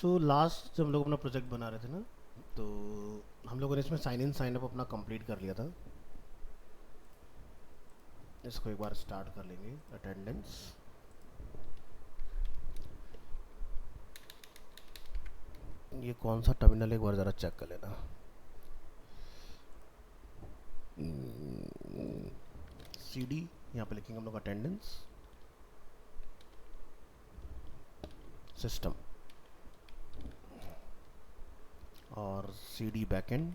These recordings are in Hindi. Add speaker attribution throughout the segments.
Speaker 1: तो लास्ट जब हम लोग अपना प्रोजेक्ट बना रहे थे ना, तो हम लोगों ने इसमें साइन इन साइन अप अपना कंप्लीट कर लिया था। इसको एक बार स्टार्ट कर लेंगे। अटेंडेंस, ये कौन सा टर्मिनल है एक बार ज़रा चेक कर लेना। सी डी, यहाँ पे लिखेंगे हम लोग अटेंडेंस सिस्टम, और सी डी बैकेंड,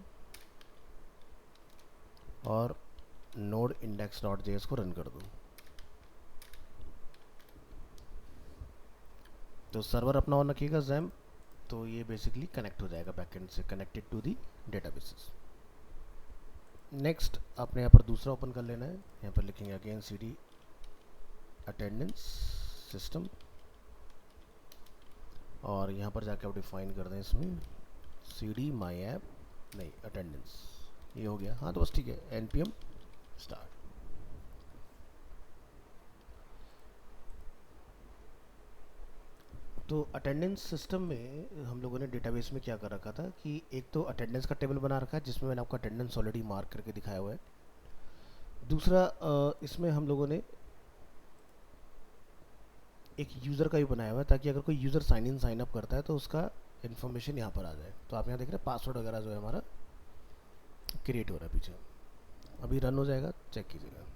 Speaker 1: और नोड इंडेक्स डॉट जे को रन कर दूँ। तो सर्वर अपना ऑन रखिएगा जैम, तो ये बेसिकली कनेक्ट हो जाएगा बैकएंड से, connected to the databases. Next आपने यहाँ पर दूसरा ओपन कर लेना है। यहाँ पर लिखेंगे again C D attendance system, और यहाँ पर जाके आप डिफाइन कर दें इसमें सी डी माई ऐप, नहीं अटेंडेंस, ये हो गया। हाँ तो बस ठीक है, एन पी एम स्टार्ट। तो अटेंडेंस सिस्टम में हम लोगों ने डेटाबेस में क्या कर रखा था कि एक तो अटेंडेंस का टेबल बना रखा है जिसमें मैंने आपको अटेंडेंस ऑलरेडी मार्क करके दिखाया हुआ है। दूसरा इसमें हम लोगों ने एक यूज़र का भी बनाया हुआ है ताकि अगर कोई user sign in sign up करता है तो उसका इन्फॉर्मेशन यहाँ पर आ जाए। तो आप यहाँ देख रहे हैं पासवर्ड वगैरह जो है हमारा क्रिएट हो रहा है पीछे। अभी रन हो जाएगा, चेक कीजिएगा।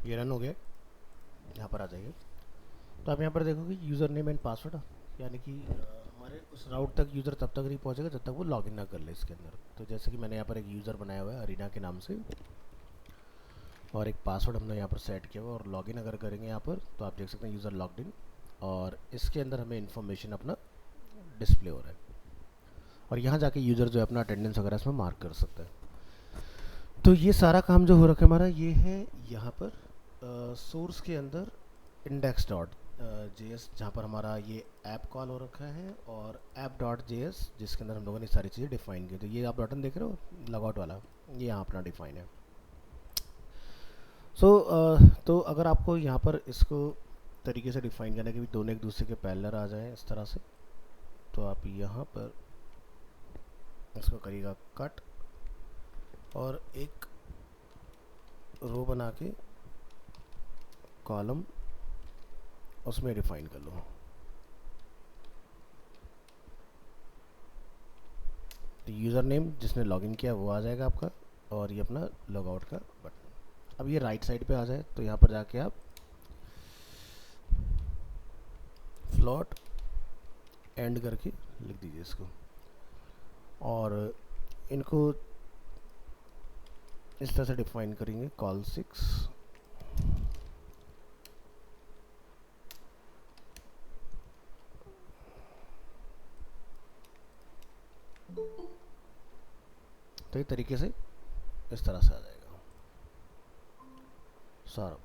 Speaker 1: ये रन हो गया, यहाँ पर आ जाइए। तो आप यहाँ पर देखोगे यूज़र नेम एंड पासवर्ड, यानी कि हमारे उस राउट तक यूज़र तब तक नहीं पहुँचेगा जब तक वो लॉगिन ना कर ले इसके अंदर। तो जैसे कि मैंने यहाँ पर एक यूज़र बनाया हुआ है अरीना के नाम से, और एक पासवर्ड हमने यहाँ पर सेट किया हुआ, और लॉगिन अगर करेंगे यहाँ पर तो आप देख सकते हैं यूज़र लॉग्ड इन, और इसके अंदर हमें इन्फॉर्मेशन अपना डिस्प्ले हो रहा है, और यहाँ जाके यूज़र जो है अपना अटेंडेंस वगैरह इसमें मार्क कर सकता है। तो ये सारा काम जो हो रखा है हमारा, ये है यहाँ पर सोर्स के अंदर इंडेक्स डॉट जे एस, जहाँ पर हमारा ये ऐप कॉल हो रखा है, और ऐप डॉट जे एस जिसके अंदर हम लोगों ने सारी चीज़ें डिफाइन की। तो ये आप बटन देख रहे हो लॉगआउट वाला, ये यहाँ अपना डिफाइन है। तो अगर आपको यहाँ पर इसको तरीके से डिफाइन करना है कि दोनों एक दूसरे के पैरेलल आ जाएं इस तरह से, तो आप यहाँ पर इसको करिएगा कट, और एक रो बना के कॉलम उसमें डिफाइन कर लो। तो यूज़र नेम जिसने लॉगिन किया वो आ जाएगा आपका, और ये अपना लॉग आउट का बटन। अब ये राइट साइड पे आ जाए तो यहाँ पर जाके आप फ्लॉट एंड करके लिख दीजिए इसको, और इनको इस तरह से डिफाइन करेंगे कॉल 6, तो ये तरीके से इस तरह से आ जाएगा सारा।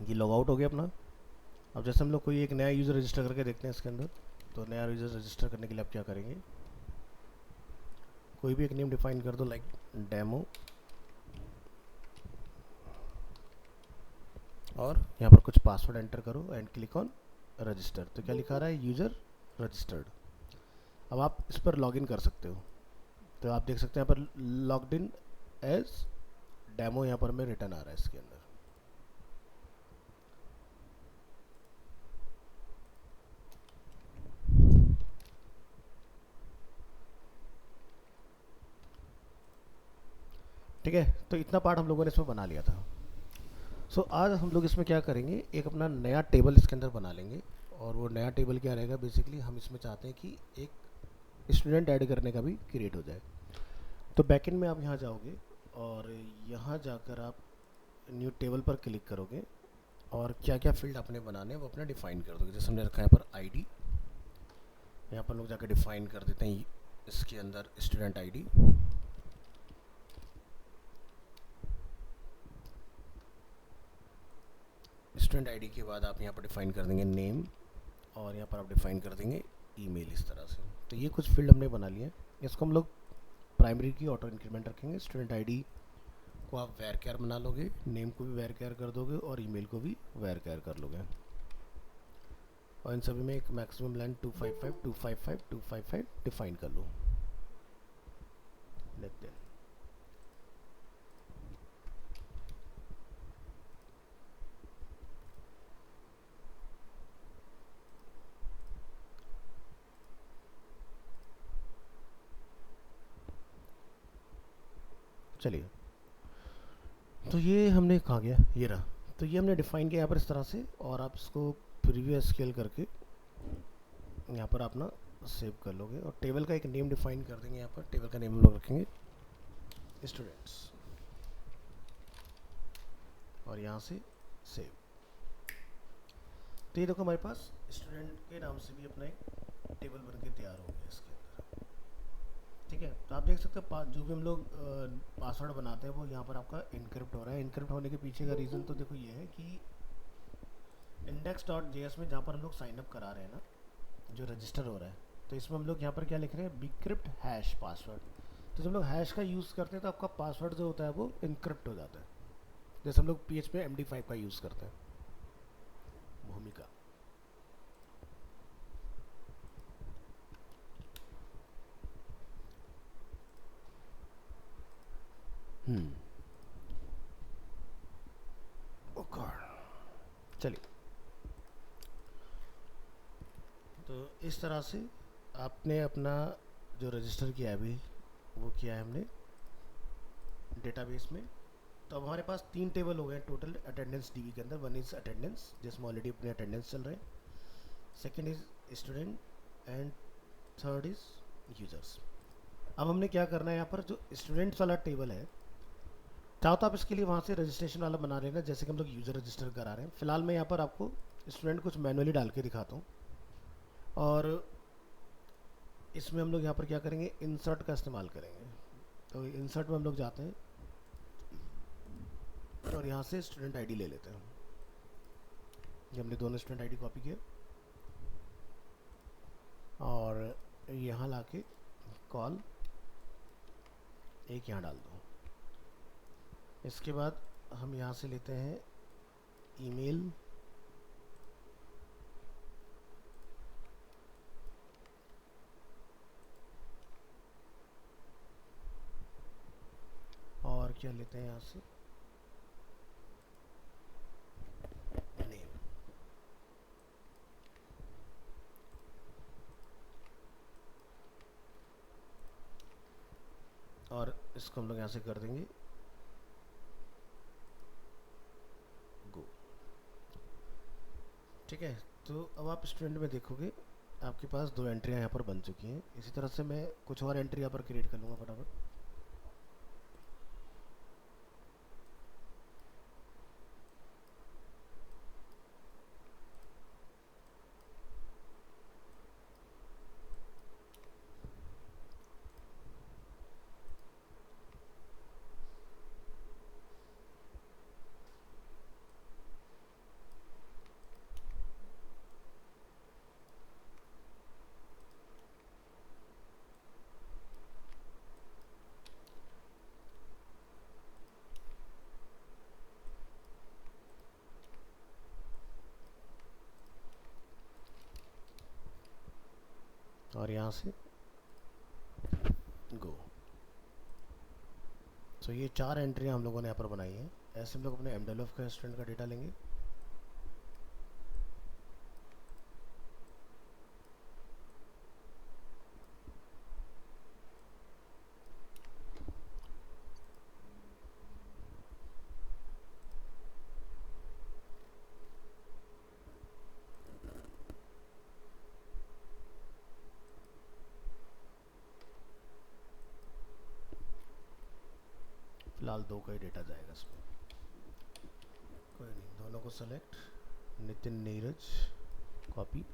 Speaker 1: ये लॉग आउट हो गया अपना। अब जैसे हम लोग कोई एक नया यूज़र रजिस्टर करके देखते हैं इसके अंदर, तो नया यूज़र रजिस्टर करने के लिए आप क्या करेंगे, कोई भी एक नेम डिफाइन कर दो, लाइक डेमो, और यहाँ पर कुछ पासवर्ड एंटर करो एंड क्लिक ऑन रजिस्टर। तो क्या लिखा रहा है, यूज़र रजिस्टर्ड। अब आप इस पर लॉगिन कर सकते हो। तो आप देख सकते हैं यहाँ पर लॉग्ड इन एज डेमो, यहाँ पर हमें रिटर्न आ रहा है इसके अंदर। ठीक है, तो इतना पार्ट हम लोगों ने इसमें बना लिया था। सो आज हम लोग इसमें क्या करेंगे, एक अपना नया टेबल इसके अंदर बना लेंगे। और वो नया टेबल क्या रहेगा, बेसिकली हम इसमें चाहते हैं कि एक स्टूडेंट ऐड करने का भी क्रिएट हो जाए। तो बैकएंड में आप यहाँ जाओगे और यहाँ जाकर आप न्यू टेबल पर क्लिक करोगे और क्या क्या फील्ड आपने बनाने हैं वो अपना डिफाइन कर दोगे। जैसे हमने रखा है पर आईडी, यहाँ पर लोग जाकर डिफाइन कर देते हैं इसके अंदर स्टूडेंट आईडी। स्टूडेंट आईडी के बाद आप यहाँ पर डिफाइन कर देंगे नेम और यहाँ पर आप डिफाइन कर देंगे ईमेल, इस तरह से। तो ये कुछ फील्ड हमने बना लिए हैं। इसको हम लोग प्राइमरी की ऑटो इंक्रीमेंट रखेंगे। स्टूडेंट आईडी को आप वेर केयर बना लोगे, नेम को भी वेर केयर कर दोगे और ईमेल को भी वेर केयर कर लोगे। और इन सभी में एक मैक्सिमम लेंथ 255 255 255 डिफाइन कर लो। लेते हैं चलिए, तो ये हमने कहाँ गया, ये रहा। तो ये हमने डिफाइन किया यहाँ पर इस तरह से, और आप इसको प्रीव्यू स्केल करके यहाँ पर अपना सेव कर लोगे। और टेबल का एक नेम डिफाइन कर देंगे। यहाँ पर टेबल का नेम हम लोग रखेंगे स्टूडेंट्स और यहाँ से सेव। तो ये देखो हमारे पास स्टूडेंट के नाम से भी अपना एक टेबल बन के तैयार हो गया इसके अंदर। ठीक है, तो आप देख सकते हो जो भी हम लोग पासवर्ड बनाते हैं वो यहाँ पर आपका इनक्रिप्ट हो रहा है। इनक्रिप्ट होने के पीछे का रीज़न तो देखो ये है कि index.js में जहाँ पर हम लोग साइन अप करा रहे हैं ना, जो रजिस्टर हो रहा है, तो इसमें हम लोग यहाँ पर क्या लिख रहे हैं, बिक्रिप्ट हैश पासवर्ड। तो जब हम लोग हैश का यूज़ करते हैं तो आपका पासवर्ड जो होता है वो इनक्रिप्ट हो जाता है। जैसे हम लोग PHP में MD5 का यूज़ करते हैं, भूमिका। चलिए, तो इस तरह से आपने अपना जो रजिस्टर किया है अभी वो किया है हमने डेटाबेस में। तो अब हमारे पास 3 टेबल हो गए टोटल अटेंडेंस डीबी के अंदर। वन इज़ अटेंडेंस, जिसमें ऑलरेडी अपने अटेंडेंस चल रहे हैं। Second is student and third is users. अब हमने क्या करना है, यहाँ पर जो स्टूडेंट्स वाला टेबल है, चाहो तो आप इसके लिए वहाँ से रजिस्ट्रेशन वाला बना लेना, जैसे कि हम लोग यूज़र रजिस्टर करा रहे हैं। फिलहाल मैं यहाँ पर आपको स्टूडेंट कुछ मैनुअली डाल के दिखाता हूँ। और इसमें हम लोग यहाँ पर क्या करेंगे, इंसर्ट का इस्तेमाल करेंगे। तो इंसर्ट में हम लोग जाते हैं और यहाँ से स्टूडेंट आईडी ले लेते हैं। ये हमने दोनों स्टूडेंट आईडी कॉपी किए और यहाँ लाके कॉल एक यहाँ डाल दो। इसके बाद हम यहाँ से लेते हैं ईमेल, और क्या लेते हैं यहाँ से नेम। और इसको हम लोग यहाँ से कर देंगे गो। ठीक है, तो अब आप स्टूडेंट में देखोगे आपके पास 2 एंट्रियाँ यहाँ पर बन चुकी हैं। इसी तरह से मैं कुछ और एंट्री यहाँ पर क्रिएट कर लूँगा फटाफट। और यहाँ से गो। तो ये 4 एंट्रियाँ हम लोगों ने यहाँ पर बनाई हैं। ऐसे हम लोग अपने MWF का स्टूडेंट का डेटा लेंगे। फिलहाल 2 का ही डेटा जाएगा इसमें। कोई नहीं, दोनों को सेलेक्ट, नितिन नीरज कॉपी,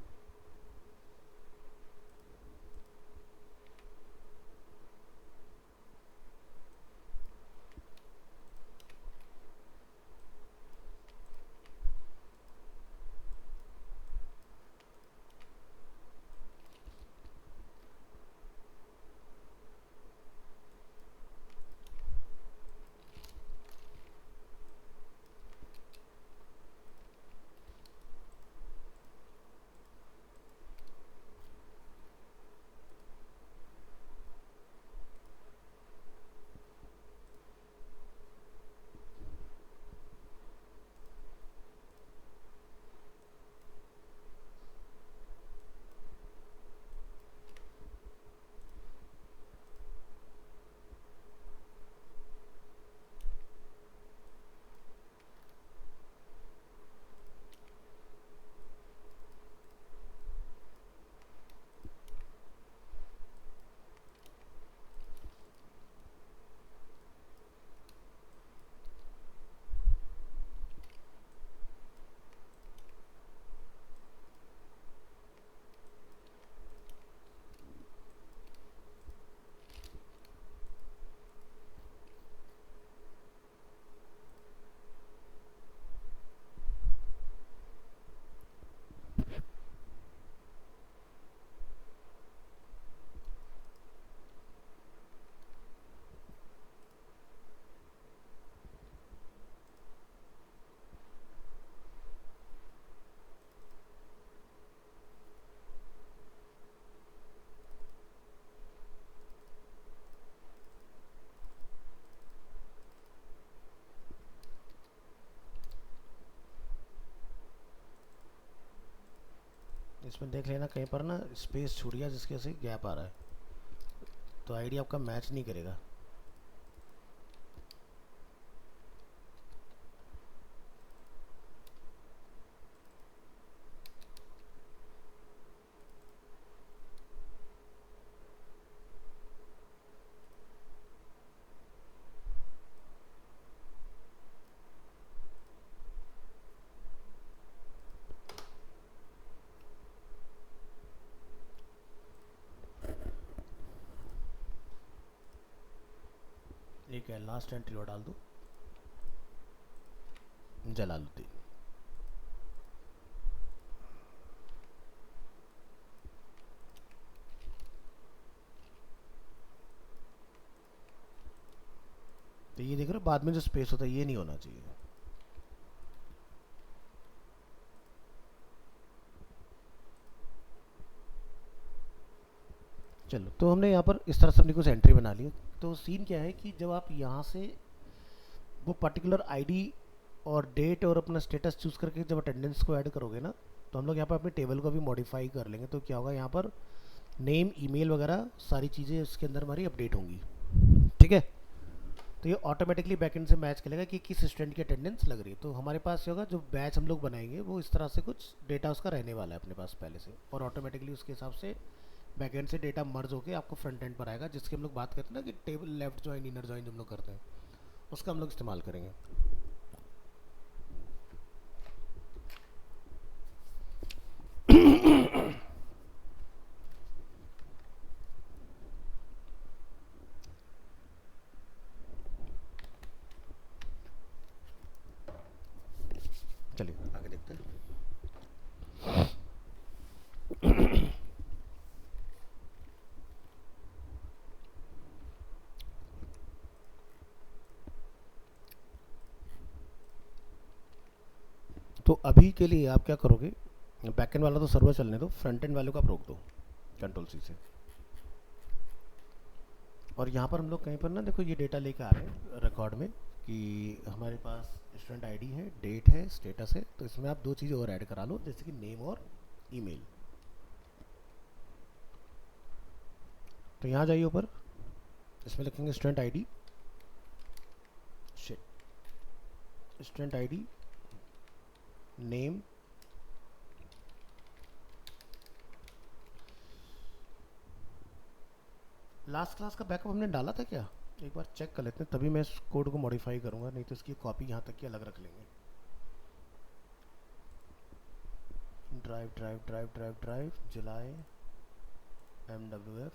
Speaker 1: इसमें देख लेना कहीं पर ना स्पेस छूट गया जिसकी वजह से गैप आ रहा है, तो आईडी आपका मैच नहीं करेगा। एक है लास्ट एंट्री और डाल दो, जलालुद्दीन। तो ये देख रहे हो बाद में जो स्पेस होता है ये नहीं होना चाहिए। चलो, तो हमने यहाँ पर इस तरह से अपनी कुछ एंट्री बना ली। तो सीन क्या है कि जब आप यहाँ से वो पर्टिकुलर आईडी और डेट और अपना स्टेटस चूज़ करके जब अटेंडेंस को ऐड करोगे ना, तो हम लोग यहाँ पर अपने टेबल को भी मॉडिफाई कर लेंगे। तो क्या होगा, यहाँ पर नेम, ईमेल वगैरह सारी चीज़ें इसके अंदर हमारी अपडेट होंगी। ठीक है, तो ये ऑटोमेटिकली बैकएंड से मैच करेगा कि किस स्टूडेंट की अटेंडेंस लग रही है। तो हमारे पास ये होगा, जो बैच हम लोग बनाएंगे वो इस तरह से कुछ डेटा उसका रहने वाला है अपने पास पहले से, और ऑटोमेटिकली उसके हिसाब से बैकएंड से डेटा मर्ज होकर आपको फ्रंट एंड पर आएगा, जिसकी हम लोग बात करते हैं ना कि table left join, inner join जो हम लोग करते हैं, उसका हम लोग इस्तेमाल करेंगे। चलिए आगे देखते हैं। तो अभी के लिए आप क्या करोगे, बैकएंड वाला तो सर्वर चलने दो, फ्रंट एंड वाले को आप रोक दो कंट्रोल सी से। और यहाँ पर हम लोग कहीं पर ना देखो ये डेटा लेके आ रहे हैं रिकॉर्ड में कि हमारे पास स्टूडेंट आईडी है, डेट है, स्टेटस है। तो इसमें आप 2 चीज़ें और ऐड करा लो, जैसे कि नेम और ईमेल। तो यहाँ जाइए ऊपर, इसमें लिखेंगे student ID, student ID, name, last class का बैकअप हमने डाला था क्या? एक बार चेक कर लेते हैं, तभी मैं इस कोड को मॉडिफाई करूँगा, नहीं तो इसकी कॉपी यहाँ तक की अलग रख लेंगे। Drive drive drive drive drive जुलाई एम डब्ल्यू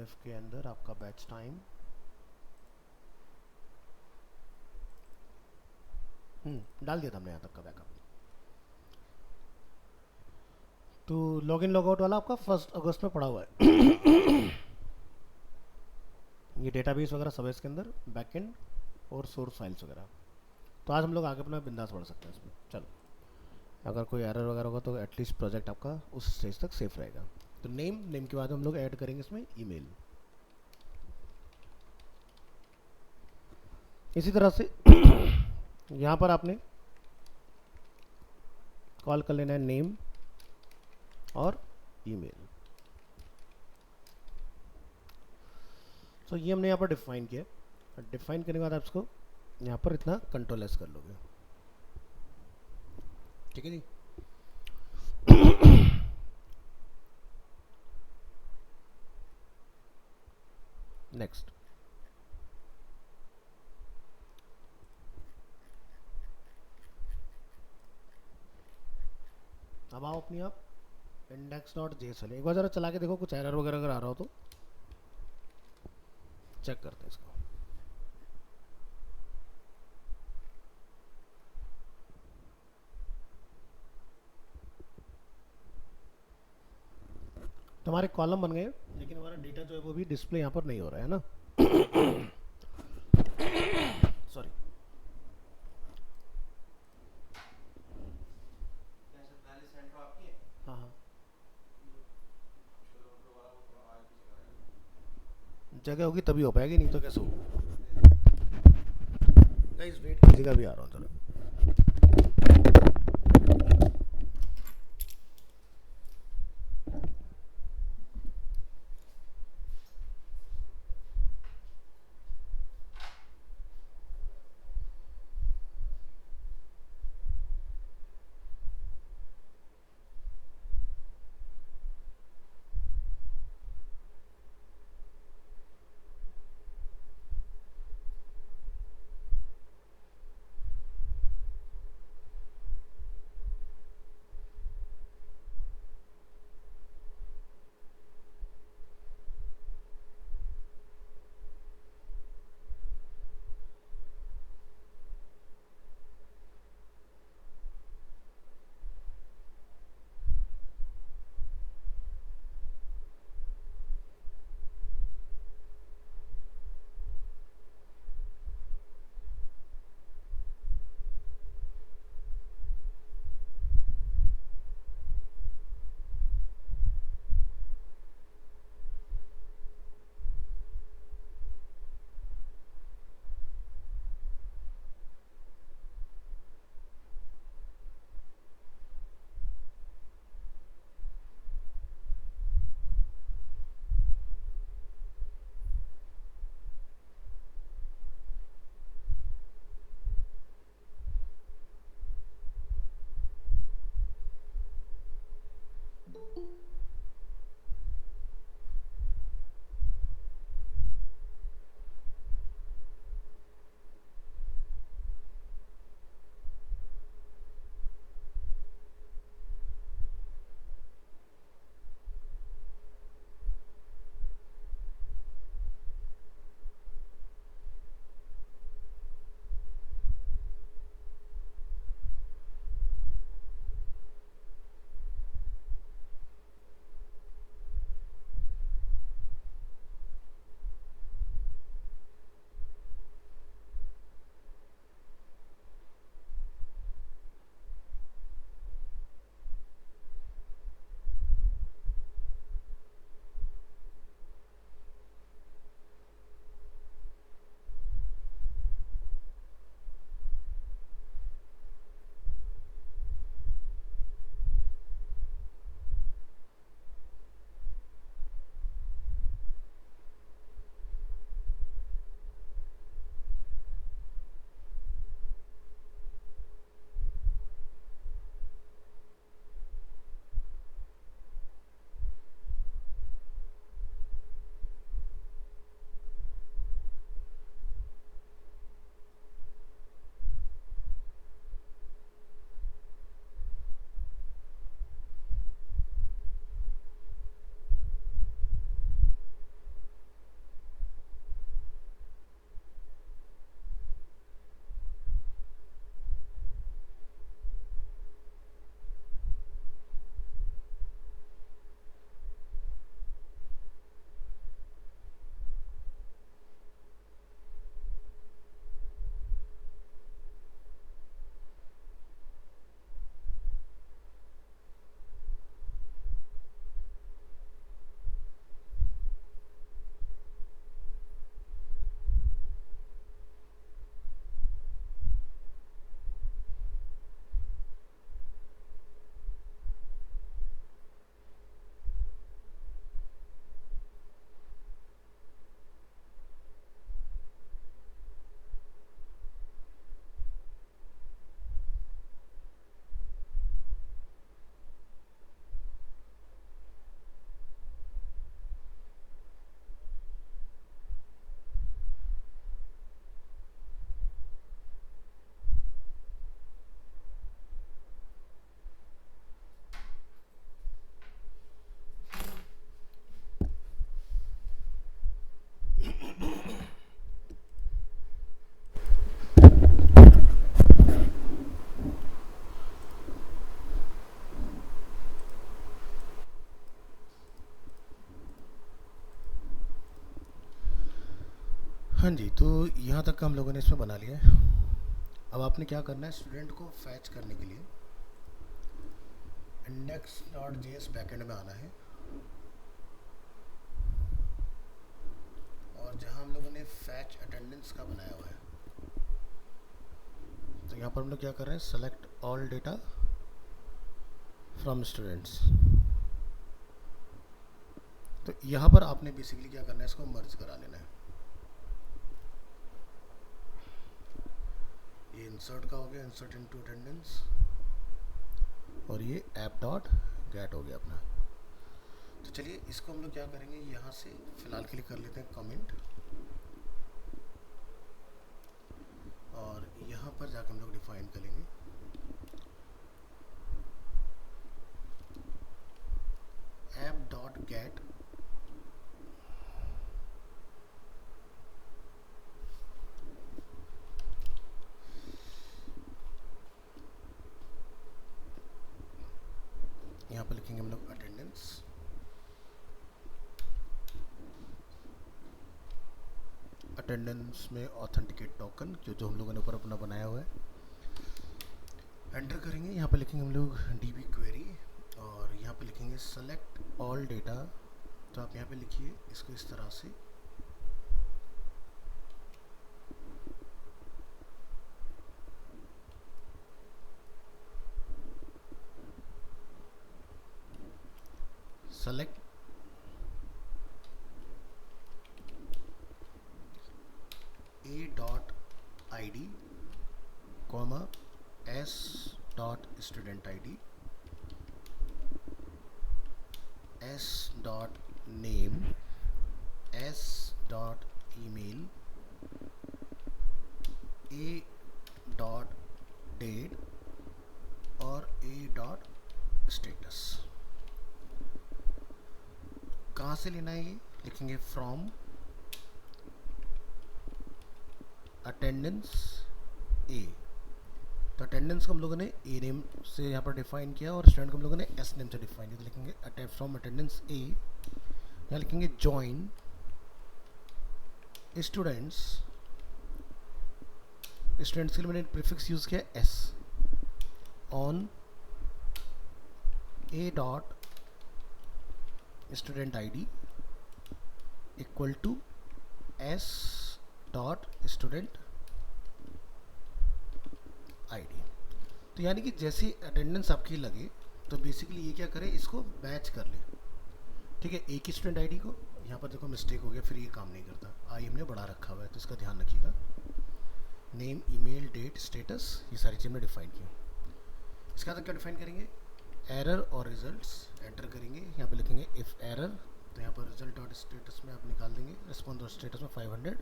Speaker 1: एफ के अंदर आपका बैच टाइम, डाल दिया था हमने यहाँ तक का बैकअप। तो लॉगिन लॉगआउट वाला आपका 1 अगस्त में पड़ा हुआ है। ये डेटाबेस वगैरह सब है इसके अंदर, बैकएंड और सोर्स फाइल्स वगैरह। तो आज हम लोग आगे अपना बिंदास बढ़ सकते हैं इसमें। चलो, अगर कोई एरर वगैरह होगा तो एटलीस्ट प्रोजेक्ट आपका उस स्टेज तक सेफ रहेगा। तो नेम के बाद हम लोग ऐड करेंगे इसमें ईमेल। इसी तरह से यहाँ पर आपने कॉल कर लेना है नेम और ईमेल। तो ये हमने यहाँ पर डिफाइन किया। डिफाइन करने के बाद आप इसको यहाँ पर इतना कंट्रोल एस कर लोगे, ठीक है जी। नेक्स्ट, अब आओ अपनी आप index.json एक बार ज़रा चला के देखो, कुछ एरर वगैरह अगर आ रहा हो तो चेक करते हैं इसको। तो हमारे कॉलम बन गए, लेकिन हमारा डेटा जो है वो भी डिस्प्ले यहाँ पर नहीं हो रहा है ना। सॉरी, हाँ हाँ, जगह होगी तभी हो पाएगी, नहीं तो कैसे होगा। गाइस वेट कीजिएगा, भी आ रहा हूँ जरा। हाँ जी, तो यहाँ तक का हम लोगों ने इसमें बना लिया है। अब आपने क्या करना है, स्टूडेंट को फैच करने के लिए index.js बैकएंड में आना है, और जहाँ हम लोगों ने फैच अटेंडेंस का बनाया हुआ है, तो यहाँ पर हम लोग क्या कर रहे हैं, select all data from students. तो यहाँ पर आपने बेसिकली क्या करना है, इसको मर्ज करा लेना है। ये इंसर्ट का हो गया, इंसर्ट इनटू अटेंडेंस, और ये ऐप डॉट गेट हो गया अपना। तो चलिए इसको हम लोग क्या करेंगे, यहाँ से फिलहाल के लिए कर लेते हैं कमेंट, और यहाँ पर जाकर हम लोग डिफाइन करेंगे ऐप डॉट गेट यहाँ पर लिखेंगे हम लोग अटेंडेंस, अटेंडेंस में ऑथेंटिकेट टोकन जो हम लोगों ने ऊपर अपना बनाया हुआ है, एंटर करेंगे। यहाँ पर लिखेंगे हम लोग डीबी क्वेरी, और यहाँ पे लिखेंगे सेलेक्ट ऑल डेटा। तो आप यहाँ पे लिखिए इसको इस तरह से, select A dot I D comma S dot student I D, S dot name, S dot email, A dot date, और ए डॉट स्टेटस। कहाँ से लेना है, ये लिखेंगे फ्रॉम अटेंडेंस ए। तो अटेंडेंस को हम लोगों ने ए नेम से यहाँ पर डिफाइन किया, और स्टूडेंट को हम लोगों ने एस नेम से डिफाइन किया। तो लिखेंगे फ्रॉम अटेंडेंस ए, यहाँ लिखेंगे जॉइन स्टूडेंट्स, स्टूडेंट्स के लिए मैंने प्रीफिक्स यूज़ किया S, on A dot student ID equal to S dot student ID. तो यानी कि जैसी अटेंडेंस आपकी लगे, तो बेसिकली ये क्या करे, इसको मैच कर ले। ठीक है, एक ही स्टूडेंट आईडी को, यहाँ पर देखो मिस्टेक हो गया, फिर ये काम नहीं करता, आई हमने बढ़ा रखा हुआ है, तो इसका ध्यान रखिएगा। नेम, ईमेल, डेट, स्टेटस, ये सारी चीज़ में डिफाइन की। इसके बाद क्या डिफाइन करेंगे, एरर और रिजल्ट्स एंटर करेंगे। यहाँ पे लिखेंगे इफ़ एरर, तो यहाँ पर रिजल्ट डॉट स्टेटस में आप निकाल देंगे रिस्पॉन्स डॉट स्टेटस में 500,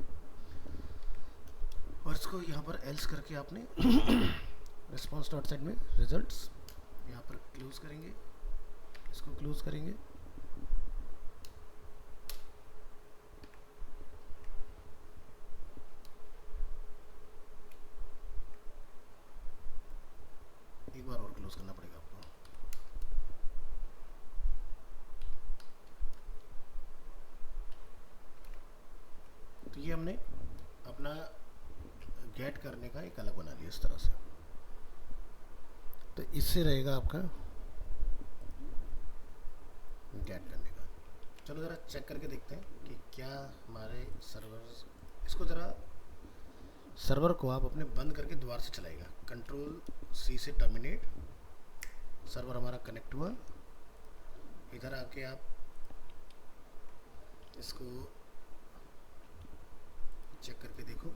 Speaker 1: और इसको यहाँ पर एल्स करके आपने रिस्पॉन्स डॉट साइड में रिजल्ट्स यहाँ पर क्लोज करेंगे, इसको क्लोज करेंगे। एक बार और क्लोज करना पड़ेगा आपको। तो ये हमने अपना गेट करने का एक अलग बना लिया इस तरह से। तो इससे रहेगा आपका गेट करने का। चलो ज़रा चेक करके देखते हैं कि क्या हमारे सर्वर, इसको ज़रा सर्वर को आप अपने बंद करके दोबारा से चलाएगा, कंट्रोल सी से टर्मिनेट। सर्वर हमारा कनेक्ट हुआ, इधर आके आप इसको चेक करके देखो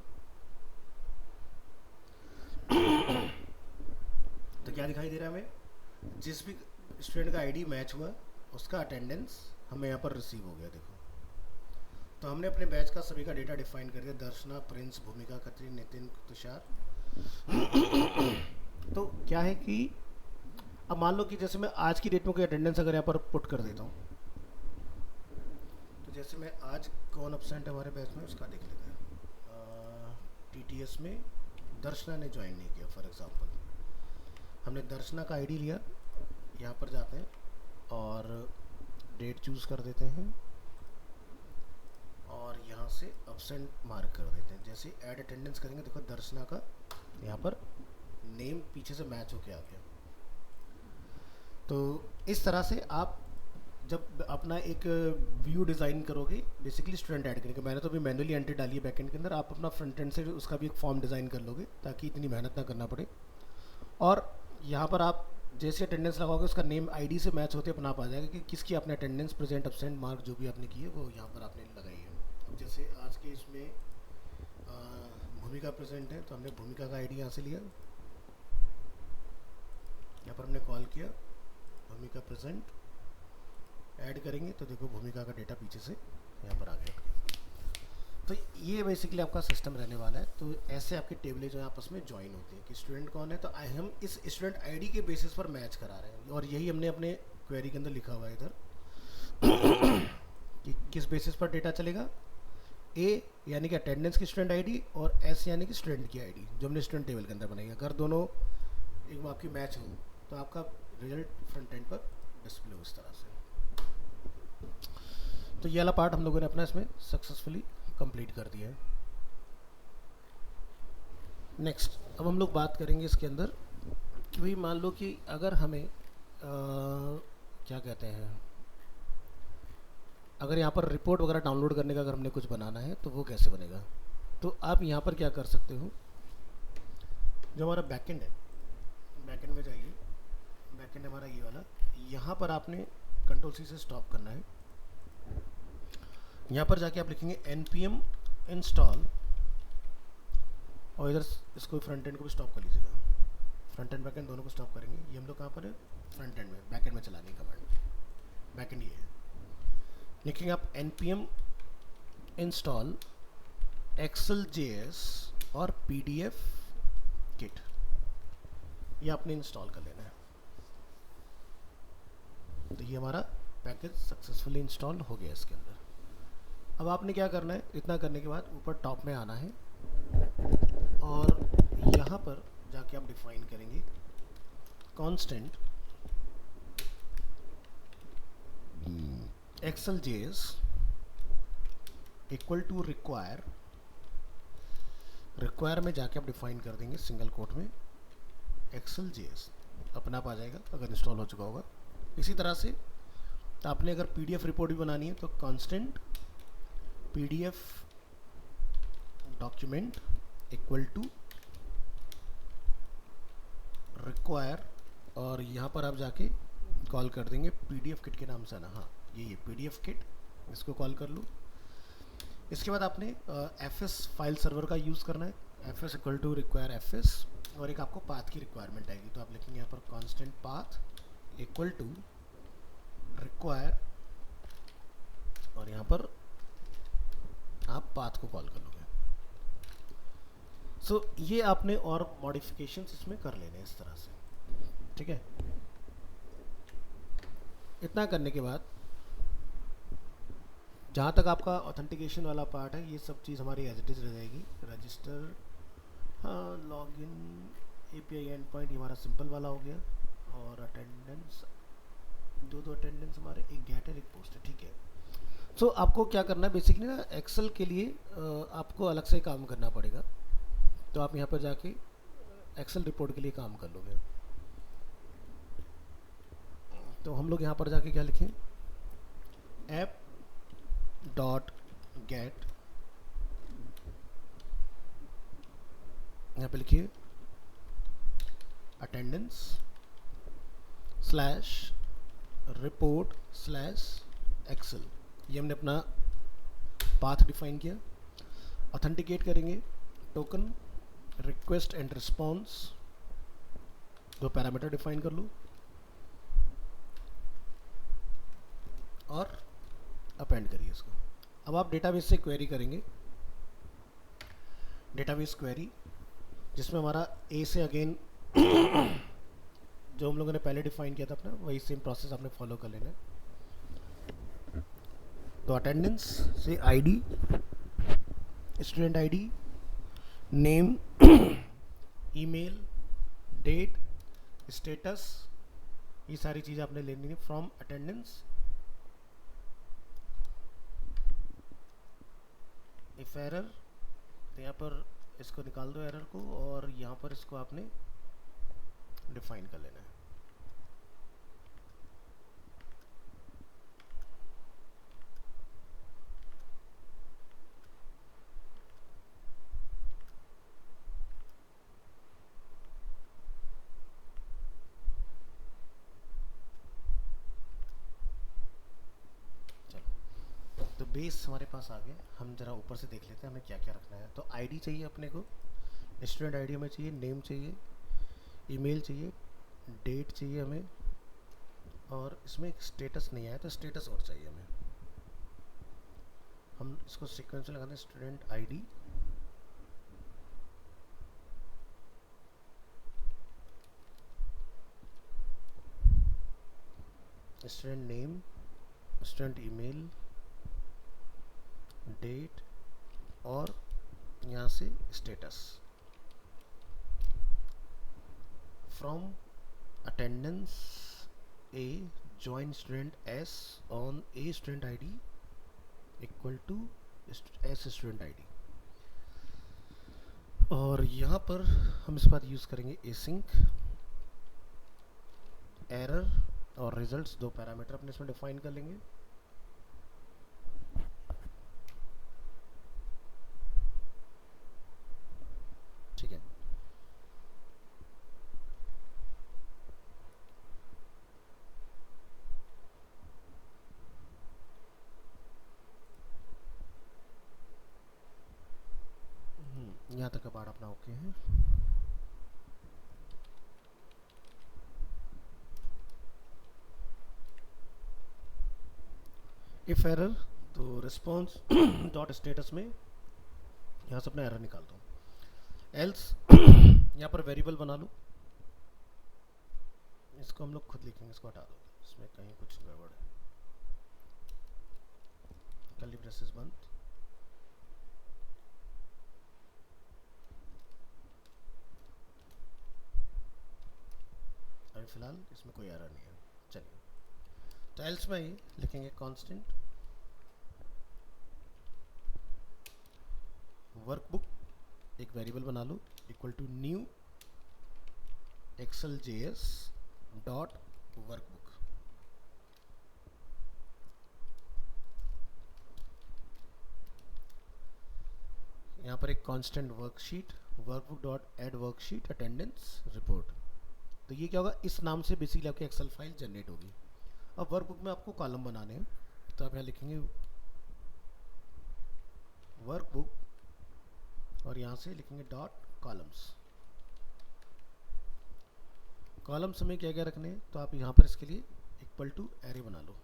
Speaker 1: तो क्या दिखाई दे रहा है हमें, जिस भी स्टूडेंट का आईडी मैच हुआ उसका अटेंडेंस हमें यहाँ पर रिसीव हो गया। देखो, तो हमने अपने बैच का सभी का डेटा डिफाइन कर दिया, दर्शना, प्रिंस, भूमिका, खत्री, नितिन, तुषार। तो क्या है कि अब मान लो कि जैसे मैं आज की डेट में कोई अटेंडेंस अगर यहाँ पर पुट कर देता हूँ, तो जैसे मैं आज कौन एब्सेंट है हमारे बैच में उसका देख लेते हैं। टीटीएस में दर्शना ने ज्वाइन नहीं किया फॉर एग्जांपल, हमने दर्शना का आईडी लिया, यहाँ पर जाते हैं और डेट चूज़ कर देते हैं, और यहाँ से एब्सेंट मार्क कर देते हैं। जैसे ऐड अटेंडेंस करेंगे, देखो दर्शना का यहाँ पर नेम पीछे से मैच होके आ गया। तो इस तरह से आप जब अपना एक व्यू डिज़ाइन करोगे, बेसिकली स्टूडेंट ऐड करेंगे। मैंने तो अभी मैनुअली एंट्री डाली है बैकएंड के अंदर, आप अपना फ्रंट एंड से उसका भी एक फॉर्म डिज़ाइन कर लोगे ताकि इतनी मेहनत ना करना पड़े। और यहाँ पर आप जैसे अटेंडेंस लगाओगे उसका नेम आईडी से मैच होते अपना आप आ जाएगा कि किसकी आपने अटेंडेंस, प्रेजेंट, एब्सेंट मार्क जो भी आपने की है वो यहाँ पर आपने लगाई है। अब जैसे आज के इसमें भूमिका प्रेजेंट है तो हमने भूमिका का आईडी यहाँ से लिया, यहाँ पर हमने कॉल किया भूमिका प्रेजेंट, ऐड करेंगे तो देखो भूमिका का डेटा पीछे से यहाँ पर आ गया। तो ये बेसिकली आपका सिस्टम रहने वाला है। तो ऐसे आपकी टेबलें जो है आपस में ज्वाइन होती हैं कि स्टूडेंट कौन है, तो हम इस स्टूडेंट आईडी के बेसिस पर मैच करा रहे हैं। और यही हमने अपने क्वेरी के अंदर लिखा हुआ है इधर कि किस बेसिस पर डेटा चलेगा। ए यानी कि अटेंडेंस की स्टूडेंट आईडी और एस यानी कि स्टूडेंट की आईडी जो हमने स्टूडेंट टेबल के अंदर बनाई है। अगर दोनों एक आपकी मैच हो तो आपका रिजल्ट फ्रंट एंड पर डिस्प्ले हो इस तरह से। तो ये वाला पार्ट हम लोगों ने अपना इसमें सक्सेसफुली कंप्लीट कर दिया है। नेक्स्ट अब हम लोग बात करेंगे इसके अंदर कि भाई मान लो कि अगर हमें क्या कहते हैं, अगर यहाँ पर रिपोर्ट वगैरह डाउनलोड करने का अगर हमने कुछ बनाना है तो वो कैसे बनेगा। तो आप यहाँ पर क्या कर सकते हो, जो हमारा बैकएंड है, बैकएंड में जाइए, बैकएंड हमारा ये वाला, यहाँ पर आपने कंट्रोल सी से स्टॉप करना है। यहाँ पर जाके आप लिखेंगे npm इंस्टॉल और इधर इसको फ्रंट एंड को भी स्टॉप कर लीजिएगा, फ्रंट एंड बैक एंड दोनों को स्टॉप करेंगे। ये हम लोग कहाँ पर है, फ्रंट एंड में, बैक एंड में चलाने का कमांड, बैक एंड ये है। लिखेंगे आप npm इंस्टॉल exceljs और pdf kit, ये आपने इंस्टॉल कर लेना है। तो ये हमारा पैकेज सक्सेसफुली इंस्टॉल हो गया इसके अंदर। अब आपने क्या करना है, इतना करने के बाद ऊपर टॉप में आना है और यहाँ पर जाके आप डिफाइन करेंगे constant exceljs equal to require, require में जाके आप डिफाइन कर देंगे सिंगल कोट में exceljs, अपना आप आ जाएगा अगर इंस्टॉल हो चुका होगा। इसी तरह से आपने अगर पीडीएफ रिपोर्ट भी बनानी है तो constant PDF document equal to require, और यहाँ पर आप जाके कॉल कर देंगे पीडीएफ किट के नाम से ना, हाँ ये पीडीएफ किट, इसको कॉल कर लो। इसके बाद आपने एफएस फाइल सर्वर का यूज़ करना है, FS equal to require FS, और एक आपको पाथ की रिक्वायरमेंट आएगी तो आप लिखेंगे यहाँ पर constant path equal to require, और यहाँ पर आप पाथ को कॉल कर लोगे। सो ये आपने और मॉडिफिकेशंस इसमें कर लेने हैं इस तरह से, ठीक है। इतना करने के बाद जहाँ तक आपका ऑथेंटिकेशन वाला पार्ट है ये सब चीज़ हमारी एज इट इज़ रह जाएगी। रजिस्टर, हाँ, लॉगिन, एपीआई एंड पॉइंट, ये हमारा सिंपल वाला हो गया, और अटेंडेंस, दो अटेंडेंस हमारे, एक गेट है एक पोस्ट है, ठीक है। सो आपको क्या करना है बेसिकली ना, एक्सेल के लिए आपको अलग से काम करना पड़ेगा। तो आप यहाँ पर जाके एक्सेल रिपोर्ट के लिए काम कर लोगे। तो हम लोग यहाँ पर जाके क्या लिखें, ऐप डॉट गेट, यहाँ पे लिखिए attendance slash report slash Excel, ये हमने अपना पाथ डिफाइन किया। ऑथेंटिकेट करेंगे टोकन रिक्वेस्ट एंड रिस्पॉन्स, दो पैरामीटर डिफाइन कर लो, और अपेंड करिए इसको। अब आप डेटाबेस से क्वेरी करेंगे, डेटाबेस क्वेरी जिसमें हमारा ए से अगेन जो हम लोगों ने पहले डिफाइन किया था अपना, वही सेम प्रोसेस आपने फॉलो कर लेना है। तो अटेंडेंस से ID, student ID, name, email, date, status, ये सारी चीज़ें आपने लेनी है फ्रॉम अटेंडेंस। इफ एरर, तो यहाँ पर इसको निकाल दो एरर को, और यहाँ पर इसको आपने डिफाइन कर लेना है। तो बेस हमारे पास आ गया। हम जरा ऊपर से देख लेते हैं हमें क्या क्या रखना है। तो आईडी चाहिए अपने को, स्टूडेंट आईडी हमें चाहिए, नेम चाहिए, ईमेल चाहिए, डेट चाहिए हमें, और इसमें एक स्टेटस नहीं आया तो स्टेटस और चाहिए हमें। हम इसको सीक्वेंस में लगाते हैं, student ID, student name, student email, date, और यहाँ से status. From attendance A join student s on a student id equal to S student ID. और यहाँ पर हम इस बार यूज़ करेंगे एसिंक। एरर और रिजल्ट्स दो पैरामीटर अपने इसमें डिफाइन कर लेंगे। ठीक है, यहाँ तक का पार्ट अपना ओके है। इफ एरर, तो रिस्पॉन्स डॉट स्टेटस में यहाँ से अपना एरर निकाल दो। एल्स यहाँ पर वेरिएबल बना लो, इसको हम लोग खुद लिखेंगे, इसको हटा दो, इसमें कहीं कुछ गड़बड़ है। कर्ली ब्रेसेस बंद। अभी फिलहाल इसमें कोई एरर नहीं है। चलिए, तो एल्स में ही लिखेंगे कांस्टेंट वर्कबुक, एक वेरिएबल बना लो, equal to new Excel JS dot workbook. यहाँ पर एक constant worksheet, workbook dot add worksheet attendance report. तो ये क्या होगा, इस नाम से बेसिकली आपकी एक्सेल फाइल जनरेट होगी। अब वर्कबुक में आपको कॉलम बनाने हैं, तो आप यहाँ लिखेंगे वर्कबुक, और यहाँ से लिखेंगे डॉट कॉलम्स। कॉलम्स में क्या क्या रखने हैं, तो आप यहाँ पर इसके लिए इक्वल टू एरे बना लो।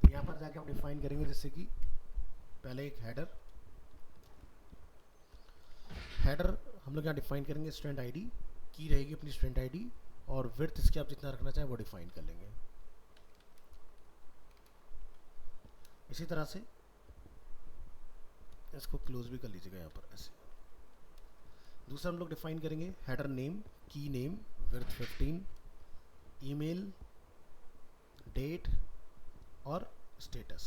Speaker 1: यहाँ पर जाके आप डिफाइन करेंगे, जैसे कि पहले एक हेडर हम लोग यहाँ डिफाइन करेंगे स्टूडेंट आईडी, की रहेगी अपनी स्टूडेंट आईडी, और विड्थ इसके आप जितना रखना चाहें वो डिफाइन कर लेंगे। इसी तरह से इसको क्लोज भी कर लीजिएगा यहाँ पर ऐसे। दूसरा हम लोग डिफाइन करेंगे हेडर नेम, की नेम, विड्थ 15, ईमेल, डेट और स्टेटस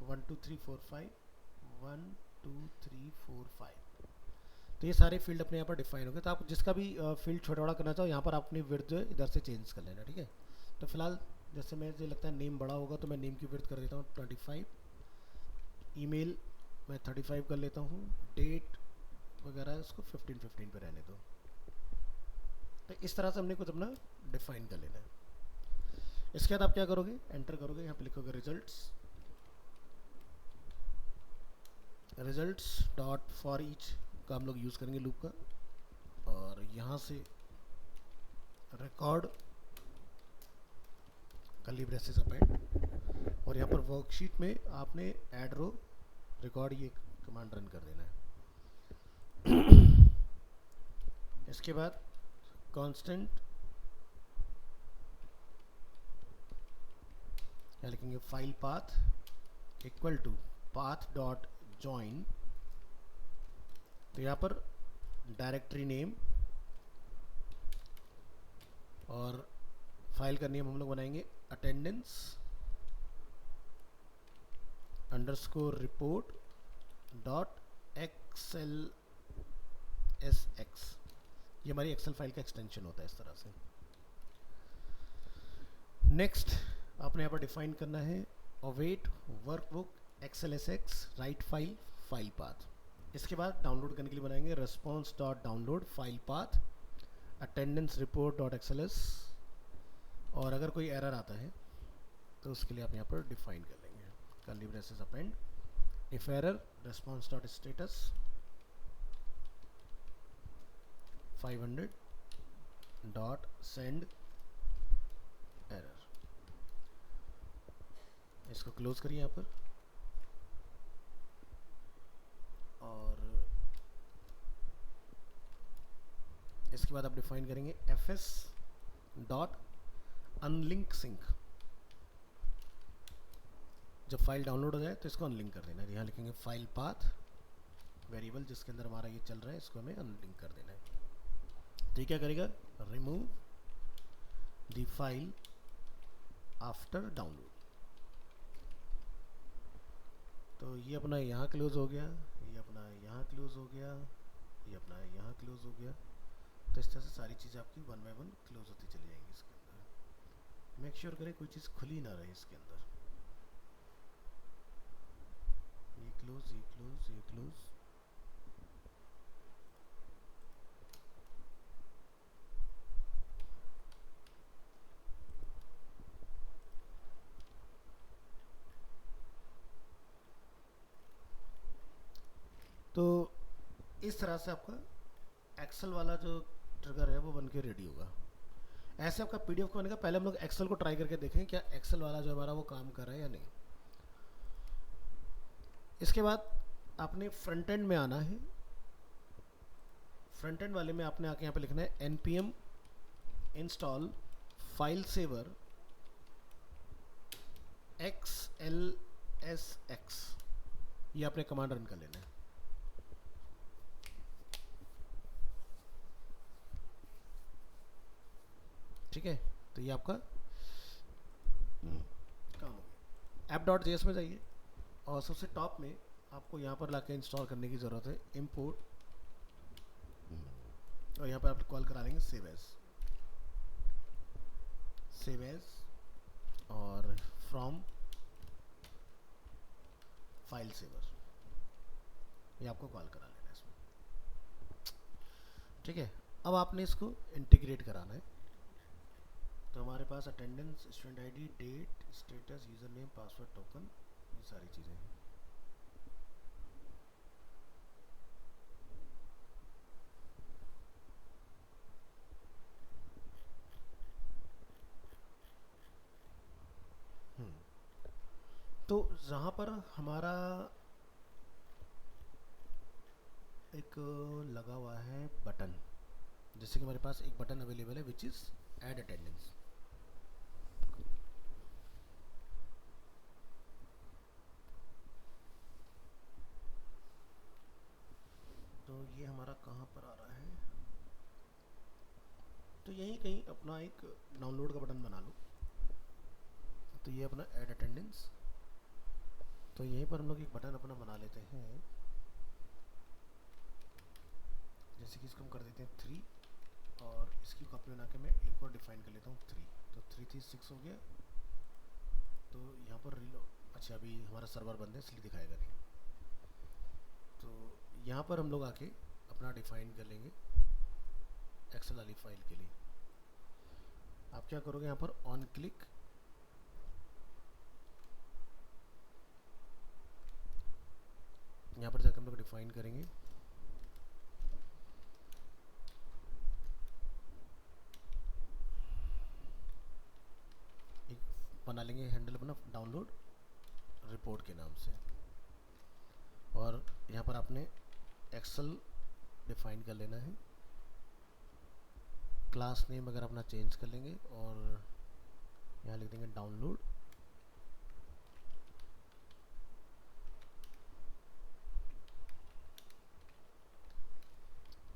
Speaker 1: 1 2 3 4 5 1 2 3 4 5। तो ये सारे फील्ड अपने यहाँ पर डिफाइन हो गए। तो आप जिसका भी फील्ड छोटा बड़ा करना चाहो, यहाँ पर अपनी विड्थ जो है इधर से चेंज कर लेना। ठीक है, तो फिलहाल जैसे मुझे लगता है नेम बड़ा होगा, तो मैं नेम की विड्थ कर देता हूँ 25, ईमेल मैं 35 कर लेता हूँ, डेट वगैरह इसको 15 पे रहने दो। तो इस तरह से हमने कुछ अपना डिफाइन कर लेना है। इसके बाद आप क्या करोगे, एंटर करोगे, यहाँ पे लिखोगे रिजल्ट्स डॉट फॉर ईच का हम लोग यूज़ करेंगे लूप का, और यहाँ से रिकॉर्ड कर्ली ब्रेसेस अपेंड, और यहाँ पर वर्कशीट में आपने ऐड रो रिकॉर्ड ये कमांड रन कर देना है। इसके बाद कांस्टेंट यहाँ लिखेंगे file path equal to path dot join. तो यहाँ पर डायरेक्टरी नेम और फाइल का नेम हम लोग बनाएंगे attendance underscore report dot XL S X. ये हमारी एक्सेल फाइल का एक्सटेंशन होता है इस तरह से। नेक्स्ट आपने यहाँ पर डिफाइन करना है await workbook Excel S X write file file path. इसके बाद डाउनलोड करने के लिए बनाएंगे response dot download file path attendance report dot Excel S. और अगर कोई एरर आता है तो उसके लिए आप यहाँ पर डिफाइन कर लेंगे curly braces append if error response dot status 500 dot send error. इसको क्लोज करिए यहाँ पर और इसके बाद आप डिफाइन करेंगे fs डॉट अनलिंक सिंक। जब फाइल डाउनलोड हो जाए तो इसको अनलिंक कर देना है। यहाँ लिखेंगे फाइल पाथ वेरिएबल जिसके अंदर हमारा ये चल रहा है, इसको हमें अनलिंक कर देना है। तो क्या करेगा, remove the file after download. तो ये अपना यहाँ क्लोज हो गया, ये अपना यहाँ क्लोज हो गया, ये अपना यहाँ क्लोज हो गया। तो इस तरह से सारी चीज़ें आपकी वन बाय वन क्लोज होती चली जाएंगी इसके अंदर। मेक श्योर करें कोई चीज़ खुली ना रहे इसके अंदर। ये क्लोज, ये क्लोज, ये क्लोज। तो इस तरह से आपका एक्सेल वाला जो ट्रिगर है वो बन के रेडी होगा। ऐसे आपका पीडीएफ को बनेगा। पहले हम लोग एक्सेल को ट्राई करके देखें क्या एक्सेल वाला जो हमारा वो काम कर रहा है या नहीं। इसके बाद आपने फ्रंट एंड में आना है। फ्रंट एंड वाले में आपने आके यहाँ पे लिखना है npm install file saver xlsx। ये आपने कमांड रन कर लेना है। ठीक है, तो ये आपका काम हो गया। app.js में जाइए और सबसे टॉप में आपको यहाँ पर लाके इंस्टॉल करने की ज़रूरत है import, और यहाँ पर आप कॉल करा लेंगे सेव एज और फ्रॉम फाइल सेवर। ये आपको कॉल करा लेना है इसमें। ठीक है, अब आपने इसको इंटीग्रेट कराना है। तो हमारे पास attendance, student ID, date, status, user name, password, token, ये सारी चीज़ें हैं। तो जहाँ पर हमारा एक लगा हुआ है बटन, जैसे कि हमारे पास एक बटन अवेलेबल है विच इज़ ऐड अटेंडेंस। तो ये हमारा कहाँ पर आ रहा है, तो यहीं कहीं अपना एक डाउनलोड का बटन बना लो। तो ये अपना ऐड अटेंडेंस, तो यहीं पर हम लोग एक बटन अपना बना लेते हैं। जैसे कि इसको हम कर देते हैं 3 और इसकी कॉपी बना के मैं एक और डिफाइन कर लेता हूँ 3। तो 3 थी 6 हो गया। तो यहाँ पर अच्छा अभी हमारा सर्वर बंद है इसलिए दिखाएगा नहीं। तो यहाँ पर हम लोग आके अपना डिफाइन कर लेंगे एक्सेल वाली फाइल के लिए। आप क्या करोगे, यहाँ पर ऑन क्लिक यहाँ पर जाकर हम लोग डिफाइन करेंगे एक बना लेंगे हैंडल अपना डाउनलोड रिपोर्ट के नाम से। और यहाँ पर आपने एक्सेल डिफाइन कर लेना है। क्लास नेम अगर अपना चेंज कर लेंगे और यहाँ लिख देंगे डाउनलोड।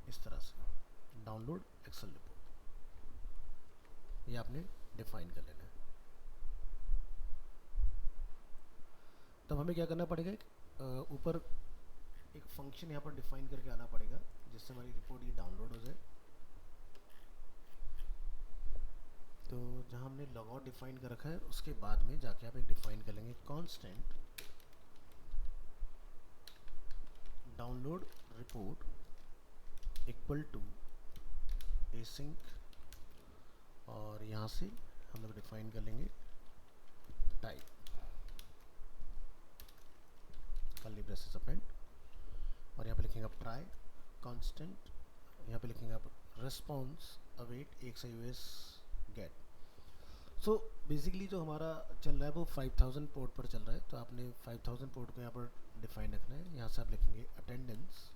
Speaker 1: इस तरह से डाउनलोड एक्सेल रिपोर्ट। ये आपने डिफाइन कर लेना है। तब हमें क्या करना पड़ेगा, ऊपर एक फंक्शन यहाँ पर डिफाइन करके आना पड़ेगा जिससे हमारी रिपोर्ट ये डाउनलोड हो जाए। तो जहाँ हमने लॉगआउट डिफाइन कर रखा है उसके बाद में जाके आप एक डिफाइन कर लेंगे constant download report equal to async, और यहाँ से हम लोग डिफाइन कर लेंगे टाइप कर्ली ब्रेसेस अपेंड, और यहाँ पे लिखेंगे आप ट्राई कांस्टेंट, यहाँ पे लिखेंगे आप response await XIOS get. So basically जो हमारा चल रहा है वो 5000 पोर्ट पर चल रहा है, तो आपने 5000 पोर्ट को यहाँ पर डिफाइन रखना है। यहाँ से आप लिखेंगे अटेंडेंस,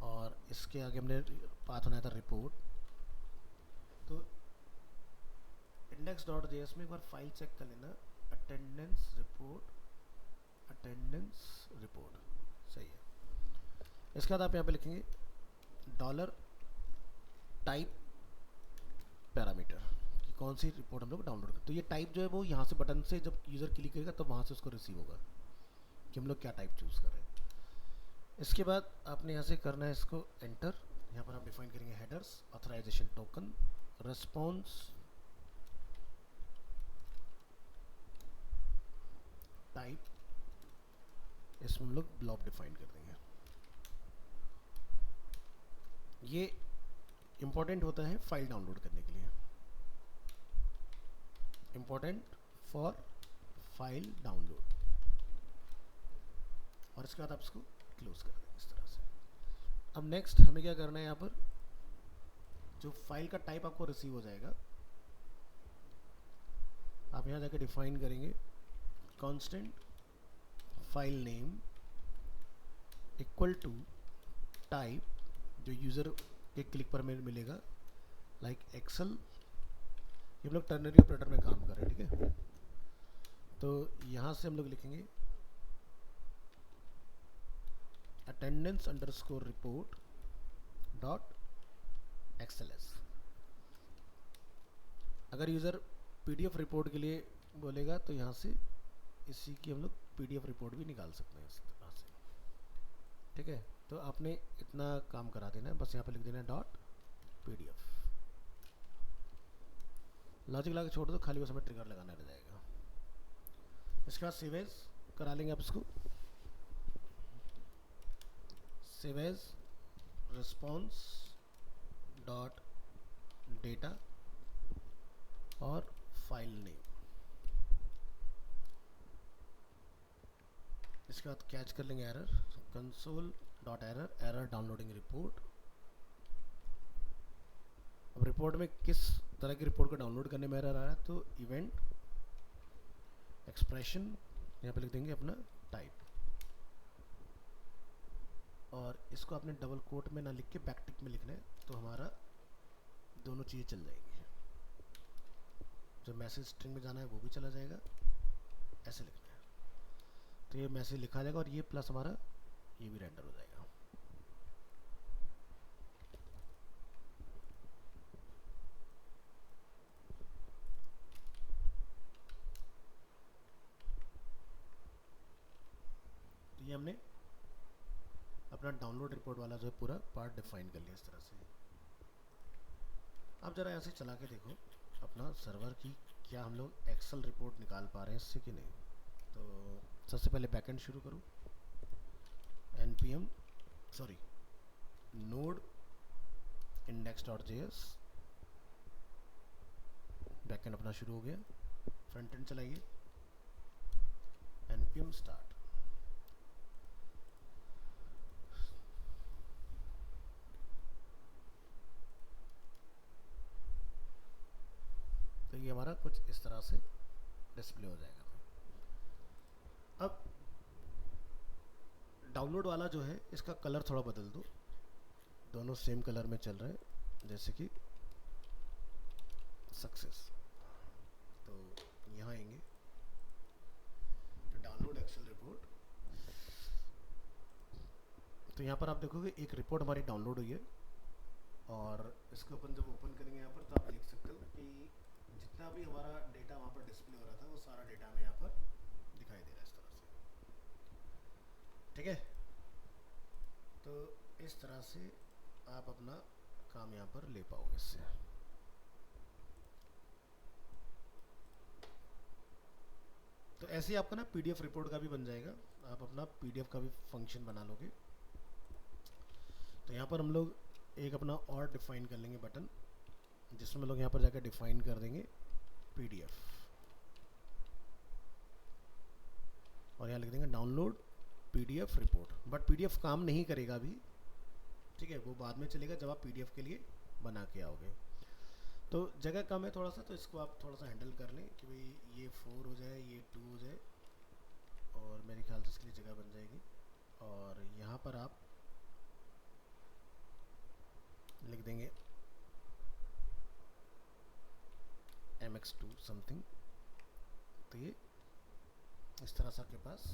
Speaker 1: और इसके आगे हमने पाथ बनाया था रिपोर्ट। तो index.js में एक बार फाइल चेक कर लेना, अटेंडेंस रिपोर्ट सही है। इसके बाद आप यहाँ पे लिखेंगे डॉलर टाइप पैरामीटर कि कौन सी रिपोर्ट हम लोग डाउनलोड करते। तो ये टाइप जो है वो यहाँ से बटन से जब यूज़र क्लिक करेगा तब वहाँ से उसको रिसीव होगा कि हम लोग क्या टाइप चूज़ कर रहे हैं। इसके बाद आपने यहाँ से करना है इसको एंटर। यहाँ पर आप डिफाइन करेंगे headers, authorization token, response type, इसमें हम लोग ब्लॉक डिफाइन कर देंगे। ये इम्पोर्टेंट होता है फाइल डाउनलोड करने के लिए, इम्पोर्टेंट फॉर फाइल डाउनलोड, और इसके बाद आप इसको क्लोज कर देंगे इस तरह से। अब नेक्स्ट हमें क्या करना है, यहाँ पर जो फाइल का टाइप आपको रिसीव हो जाएगा आप यहाँ जाकर डिफाइन करेंगे constant file name equal to type, जो यूज़र के क्लिक पर में मिलेगा, लाइक एक्सेल। ये हम लोग टर्नरी ऑपरेटर में काम कर रहे हैं, ठीक है। तो यहाँ से हम लोग लिखेंगे attendance underscore report dot XLS। अगर यूज़र PDF रिपोर्ट के लिए बोलेगा तो यहाँ से इसी की हम लोग PDF रिपोर्ट भी निकाल सकते हैं इस तरह से, ठीक है। तो आपने इतना काम करा देना है, बस यहाँ पे लिख देना है डॉट PDF। लॉजिक लगा के छोड़ दो, खाली उस समय ट्रिगर लगाना रह जाएगा। इसके बाद सेव एज करा लेंगे आप इसको, save as response dot data और फाइल नेम। इसके बाद कैच कर लेंगे error, console dot error, error downloading report. अब रिपोर्ट में किस तरह की रिपोर्ट को डाउनलोड करने में एरर आ रहा है, तो इवेंट एक्सप्रेशन, यहाँ पे लिख देंगे अपना टाइप, और इसको आपने डबल कोट में ना लिख के बैकटिक में लिखना है, तो हमारा दोनों चीज़ें चल जाएंगी। जो मैसेज स्ट्रिंग में जाना है वो भी चला जाएगा, ऐसे लिखना है तो ये मैसेज लिखा जाएगा, और ये प्लस हमारा ये भी रेंडर हो जाएगा। तो ये हमने अपना डाउनलोड रिपोर्ट वाला जो है पूरा पार्ट डिफाइन कर लिया इस तरह से। आप ज़रा यहाँ से चला के देखो अपना सर्वर की, क्या हम लोग एक्सेल रिपोर्ट निकाल पा रहे हैं इससे कि नहीं। तो सबसे पहले बैकएंड शुरू करूँ, नोड index.js, बैकएंड अपना शुरू हो गया। फ्रंट एंड चलाइए, npm start। तो ये हमारा कुछ इस तरह से डिस्प्ले हो जाएगा। अब डाउनलोड वाला जो है इसका कलर थोड़ा बदल दो, दोनों सेम कलर में चल रहे हैं, जैसे कि सक्सेस। तो यहाँ आएंगे डाउनलोड एक्सेल रिपोर्ट, तो यहाँ पर आप देखोगे एक रिपोर्ट हमारी डाउनलोड हुई है, और इसको अपन जब ओपन करेंगे यहाँ पर तो आप देख सकते हो कि जितना भी हमारा डेटा वहाँ पर डिस्प्ले हो रहा था वो सारा डेटा हमें यहाँ पर दिखाई दे रहा है इस तरह से। ठीक है, तो इस तरह से आप अपना काम यहाँ पर ले पाओगे इससे। तो ऐसे ही आपका ना पीडीएफ रिपोर्ट का भी बन जाएगा, आप अपना पीडीएफ का भी फंक्शन बना लोगे। तो यहाँ पर हम लोग एक अपना और डिफाइन कर लेंगे बटन, जिसमें हम लोग यहाँ पर जाकर डिफाइन कर देंगे पीडीएफ, और यहाँ लिख देंगे download PDF report. But PDF काम नहीं करेगा अभी, ठीक है, वो बाद में चलेगा जब आप पीडीएफ के लिए बना के आओगे। तो जगह कम है थोड़ा सा, तो इसको आप थोड़ा सा हैंडल कर लें कि भाई ये 4 हो जाए, ये 2 हो जाए, और मेरे ख्याल से इसके लिए जगह बन जाएगी। और यहाँ पर आप लिख देंगे mx2 समथिंग। तो ये इस तरह से आपके पास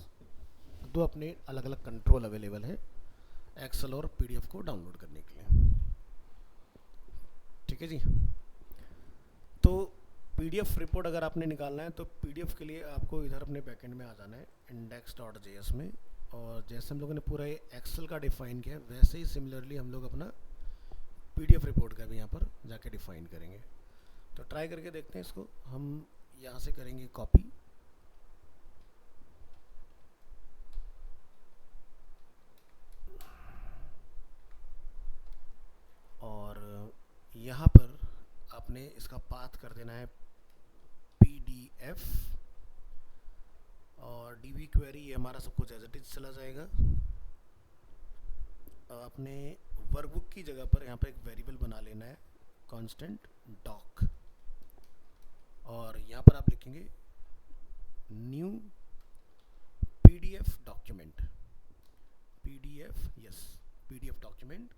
Speaker 1: दो अपने अलग अलग कंट्रोल अवेलेबल है एक्सेल और पीडीएफ को डाउनलोड करने के लिए। ठीक है जी। तो पीडीएफ रिपोर्ट अगर आपने निकालना है तो पीडीएफ के लिए आपको इधर अपने बैकएंड में आ जाना है index.js में, और जैसे हम लोगों ने पूरा एक्सेल का डिफाइन किया वैसे ही सिमिलरली हम लोग अपना पीडीएफ रिपोर्ट का भी यहाँ पर जाके डिफाइन करेंगे। तो ट्राई करके देखते हैं इसको। हम यहाँ से करेंगे कॉपी, और यहाँ पर आपने इसका पाथ कर देना है पीडीएफ, और डीबी क्वेरी ये हमारा सब कुछ एज इट इज चला जाएगा। अपने वर्कबुक की जगह पर यहाँ पर एक वेरिएबल बना लेना है कांस्टेंट डॉक, और यहाँ पर आप लिखेंगे new PDF document, PDF document.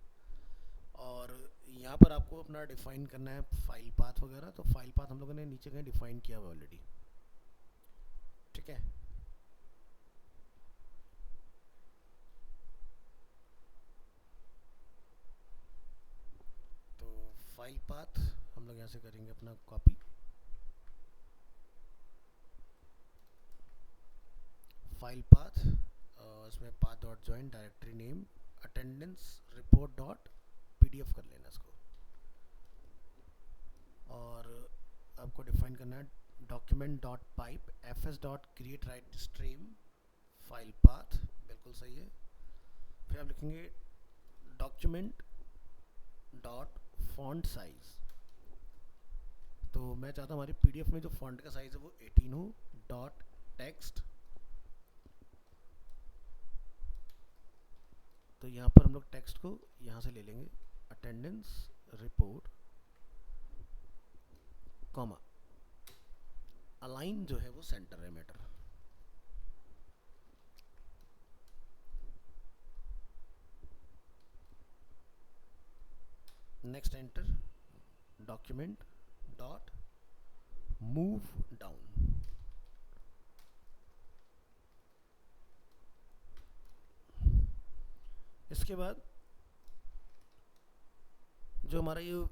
Speaker 1: और यहाँ पर आपको अपना डिफाइन करना है फाइल पाथ वगैरह, तो फाइल पाथ हम लोगों ने नीचे कहीं डिफाइन किया हुआ ऑलरेडी। ठीक है, तो फाइल पाथ हम लोग यहाँ से करेंगे अपना कॉपी, फाइल पाथ, इसमें path dot join directory name attendance report dot PDF कर लेना इसको, और आपको डिफाइन करना है document dot pipe FS dot create right stream file path, बिल्कुल सही है। फिर आप लिखेंगे डॉक्यूमेंट डॉट फॉन्ट साइज, तो मैं चाहता हूँ हमारी पीडीएफ में जो फॉन्ट का साइज है वो 18 हो, डॉट टेक्स्ट। तो यहाँ पर हम लोग टेक्स्ट को यहाँ से ले लेंगे अटेंडेंस रिपोर्ट, कॉमा अलाइन जो है वो सेंटर है matter. Next enter document dot move down, इसके बाद जो हमारा ये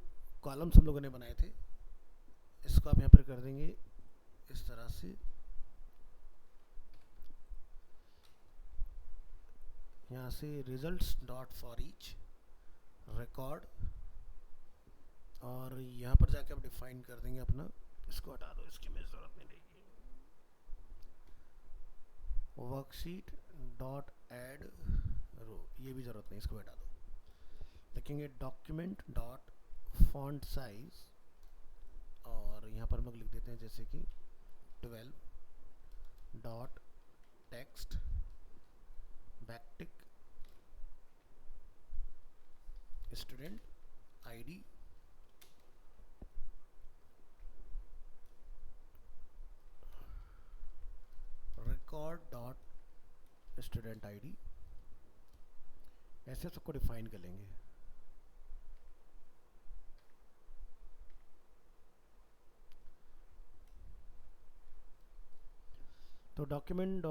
Speaker 1: कॉलम्स हम लोगों ने बनाए थे इसको आप यहाँ पर कर देंगे इस तरह से, यहाँ से results dot for each record, और यहाँ पर जाके आप डिफाइन कर देंगे अपना, इसको हटा दो, इसकी मुझे ज़रूरत नहीं रहेगी, वर्कशीट डॉट ऐड रो, ये भी ज़रूरत नहीं, इसको हटा दो। लिखेंगे डॉक्यूमेंट डॉट फॉन्ट साइज, और यहाँ पर हम लोग लिख देते हैं जैसे कि 12 dot text backtick student ID, record dot student ID, ऐसे सबको डिफाइन कर लेंगे। तो डॉक्यूमेंट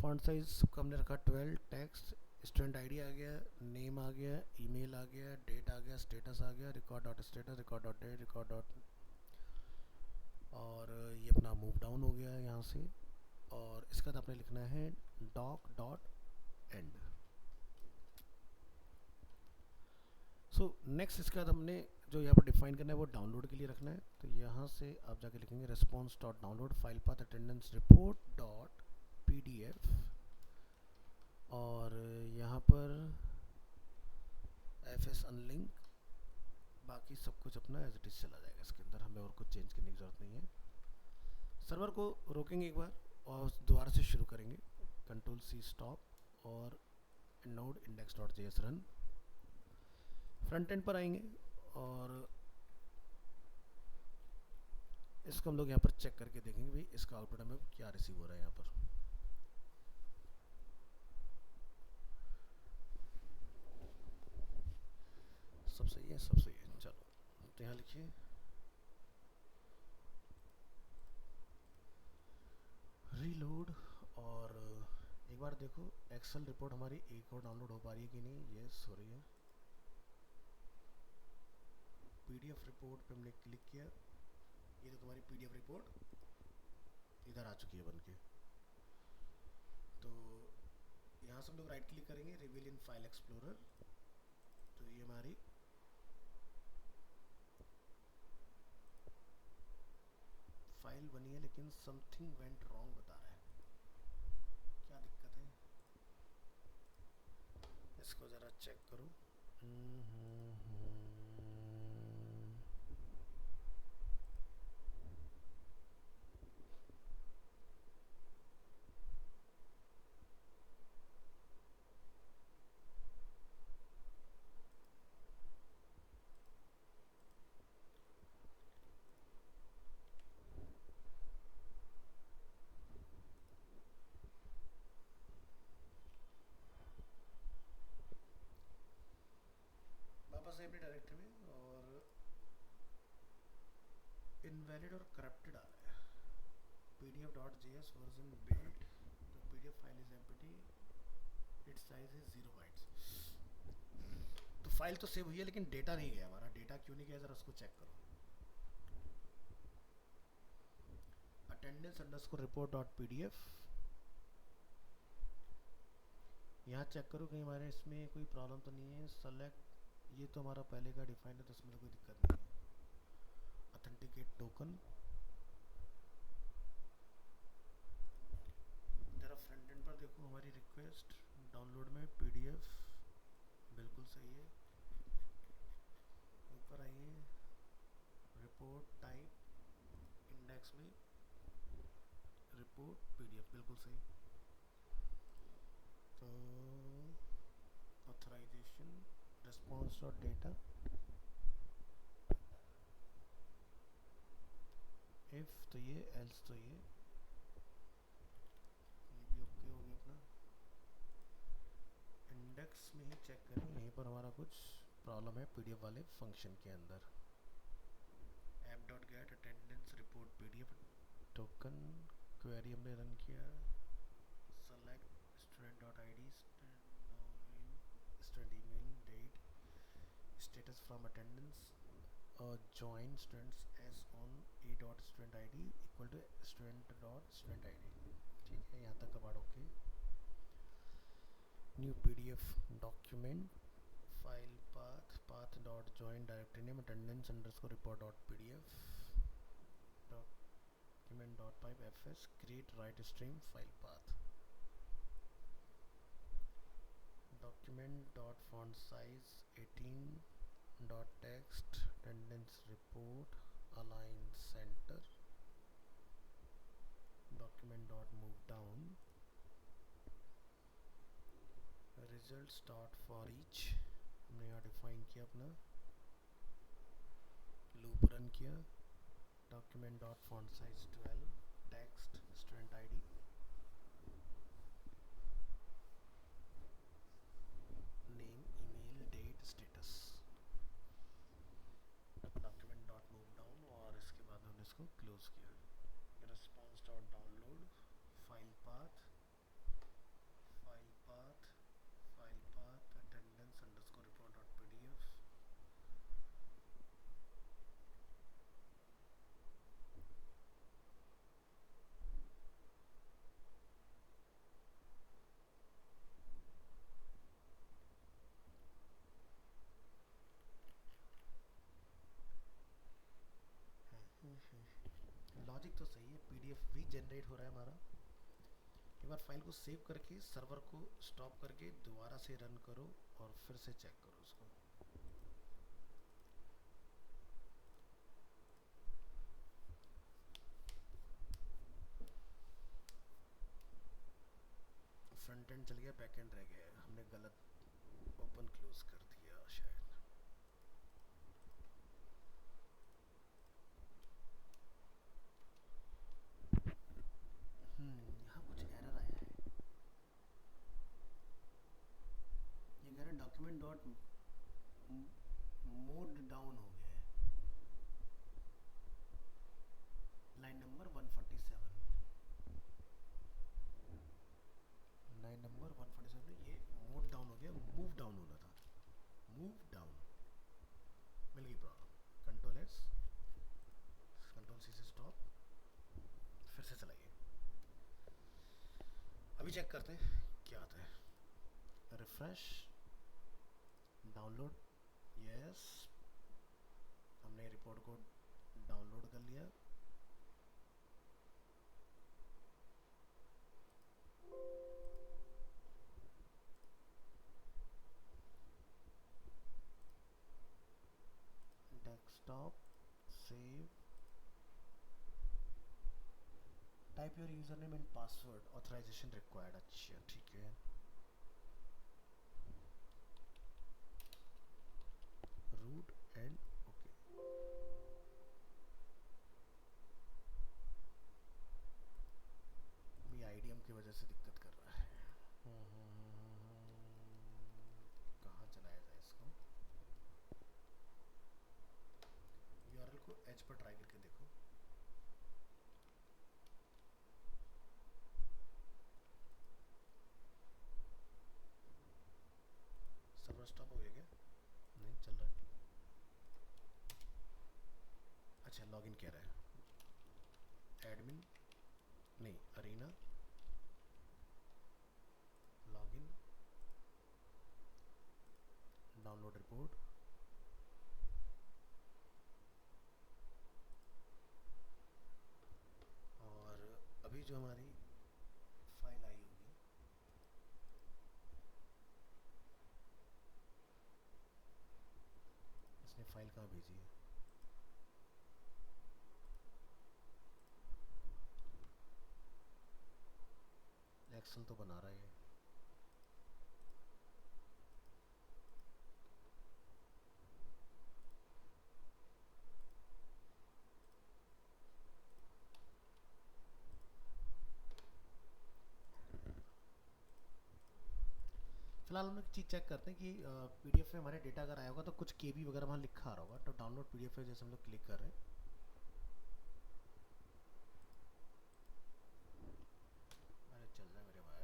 Speaker 1: फॉन्ट साइज को हमने रखा 12 टेक्स्ट स्टूडेंट आईडी आ गया, नेम आ गया, ईमेल आ गया, डेट आ गया, स्टेटस आ गया, record dot status, record dot date, record dot, और ये अपना मूव डाउन हो गया यहाँ से। और इसका बाद आपने लिखना है doc dot end. So next इसके बाद हमने जो यहाँ पर डिफाइन करना है वो डाउनलोड के लिए रखना है। तो यहाँ से आप जाके लिखेंगे response dot download file path attendance report dot PDF, और यहाँ पर FS अनलिंक, बाकी सब कुछ अपना एज इट इज चला जाएगा इसके अंदर, हमें और कुछ चेंज करने की ज़रूरत नहीं है। सर्वर को रोकेंगे एक बार और दोबारा से शुरू करेंगे, Ctrl+C स्टॉप और node index dot JS run. Front end पर आएंगे और इसको हम लोग यहाँ पर चेक करके देखेंगे भाई इसका आउटपुट हमें क्या रिसीव हो रहा है। यहाँ पर सब सही है, सब सही है। चलो तो यहाँ लिखिए रीलोड, और एक बार देखो एक्सेल रिपोर्ट हमारी एक और डाउनलोड हो पा रही है कि नहीं। यस हो रही है। PDF रिपोर्ट पे हमने क्लिक किया, ये तो तुम्हारी PDF रिपोर्ट इधर आ चुकी है बनके। तो यहाँ से हम लोग राइट क्लिक करेंगे, रिवील इन फाइल एक्सप्लोरर, तो ये हमारी फाइल बनी है, लेकिन समथिंग वेंट रॉन्ग बता रहा है। क्या दिक्कत है, इसको ज़रा चेक करो। वापस अपनी डायरेक्टरी में, और इनवैलिड और करप्टेड आ रहा है। pdf.js वर्जन बिल्ड, तो PDF file is empty, it's size is 0 bytes. तो फाइल तो सेव हुई है लेकिन डेटा नहीं गया हमारा। डेटा क्यों नहीं गया ज़रा उसको चेक करो। Attendance underscore report dot PDF, यहाँ चेक करो कहीं हमारे इसमें कोई प्रॉब्लम तो नहीं है। सेलेक्ट, ये तो हमारा पहले का डिफाइंड है तो इसमें तो कोई दिक्कत नहीं है। ऑथेंटिकेट टोकन, जरा फ्रंट एंड पर देखो हमारी रिक्वेस्ट डाउनलोड में PDF बिल्कुल सही है। ऊपर आइए, रिपोर्ट टाइप इंडेक्स में रिपोर्ट PDF बिल्कुल सही। तो authorization response dot data, if तो ये, एल्स तो ये भी ओके हो गया अपना। इंडेक्स में ही चेक करें, यहीं पर हमारा कुछ प्रॉब्लम है PDF वाले फंक्शन के अंदर। App dot get attendance report PDF token query हमने रन किया। Select student dot I D, student email, date, status from attendance, join students as on a dot student id equal to student dot student id। ठीक है, यहाँ तक का part okay. New PDF document, file path, path dot join directory name attendance underscore report dot PDF, document dot pipe FS, create right stream file path, document dot font size 18 dot text attendance report align center, document dot move down, results dot for each, हमने यहाँ डिफाइन किया अपना, लूप रन किया। document dot font size 12, text student id, name, email, date, status, document dot move down, और इसके बाद हमने इसको क्लोज किया। response dot download, file path, file path, file logic तो सही है, पीडीएफ भी जनरेट हो रहा है हमारा। एक बार फाइल को सेव करके सर्वर को स्टॉप करके दोबारा से रन करो और फिर से चेक करो उसको। फ्रंट एंड चल गया, बैक एंड रह गया, हमने गलत ओपन क्लोज कर दिया शायद। यहाँ कुछ एरर आया है, ये कह रहे डॉक्यूमेंट डॉट मोड डाउन हो गया है, लाइन नंबर 147, लाइन नंबर 147 ये मोड डाउन हो गया, मूव डाउन होना था, मूव डाउन। मिल गई problem. Control S, control C से स्टॉप, फिर से चलाइए। अभी चेक करते हैं क्या आता है। रिफ्रेश, डाउनलोड, यस, हमने रिपोर्ट को डाउनलोड कर लिया। Desktop, save, type your user name and password, authorization required. अच्छा ठीक है, रूट एंड ओके। अभी आईडीएम की वजह से दिक्कत कर रहा है। कहाँ चलाया जाए इसको, यूआरएल को एच पर ट्राई करके देखो। सर्वर स्टॉप हो गया क्या? नहीं चल रहा है। अच्छा लॉगिन कह रहा है, एडमिन नहीं, अरीना लॉगिन, डाउनलोड रिपोर्ट, और अभी जो हमारी फाइल आई होगी इसने फाइल कहाँ भेजी है? एक्सेल तो बना रहा है। फिलहाल हम एक चीज़ चेक करते हैं कि पीडीएफ में हमारे डेटा अगर आया होगा तो कुछ केबी वगैरह वहाँ लिखा आ रहा होगा। तो डाउनलोड पीडीएफ पे जैसे हम लोग क्लिक कर रहे हैं, अरे चल रहा है मेरे भाई।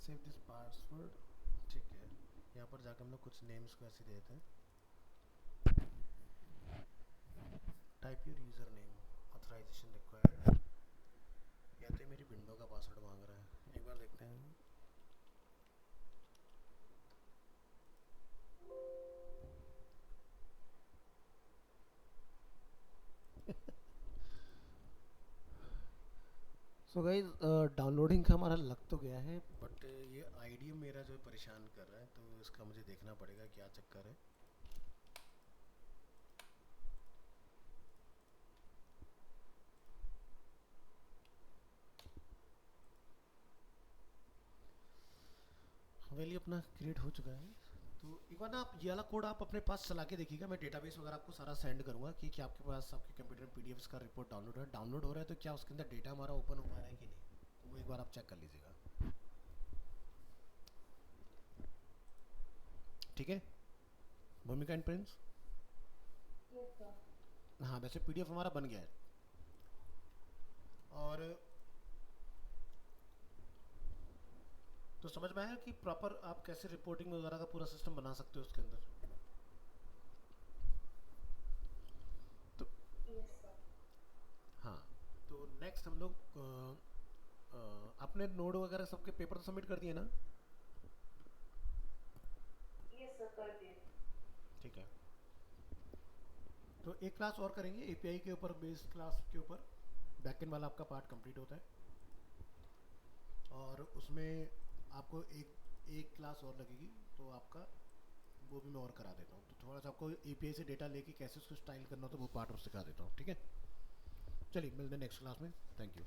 Speaker 1: सेव दिस पासवर्ड, ठीक है। यहाँ पर जाकर हम लोग कुछ नेम्स को ऐसे देते हैं, type your user name, authorization required, या तो मेरी विंडो का पासवर्ड मांग रहा है, एक बार देखते हैं। सो गाइस डाउनलोडिंग का हमारा लग तो गया है, बट ये आईडी मेरा जो परेशान कर रहा है, तो इसका मुझे देखना पड़ेगा क्या चक्कर है। वेली अपना क्रिएट हो चुका है। तो एक बार ना आप ये वाला कोड आप अपने पास चला के देखिएगा, मैं डेटाबेस वगैरह आपको सारा सेंड करूँगा कि क्या आपके पास आपके कंप्यूटर में पीडीएफ का रिपोर्ट डाउनलोड हो रहा है तो क्या उसके अंदर डेटा हमारा ओपन हो पा रहा है कि नहीं, तो वो एक एक बार आप चेक कर लीजिएगा, ठीक है। भूमिका एंड प्रिंस, हाँ वैसे पीडीएफ हमारा बन गया है, और तो समझ में आया कि प्रॉपर आप कैसे रिपोर्टिंग वगैरह का पूरा सिस्टम बना सकते हो उसके अंदर। तो हाँ, तो नेक्स्ट हम लोग अपने नोड वगैरह सबके पेपर तो सबमिट कर दिए ना? ठीक है, तो एक क्लास और करेंगे एपीआई के ऊपर, बेस क्लास के ऊपर बैकएंड वाला आपका पार्ट कंप्लीट होता है, और उसमें आपको एक क्लास और लगेगी, तो आपका वो भी मैं और करा देता हूँ। तो थोड़ा सा आपको एपीआई से डेटा लेके कैसे उसको स्टाइल करना होता है वो पार्ट और सिखा देता हूँ, ठीक है। चलिए मिलते हैं नेक्स्ट क्लास में, थैंक यू।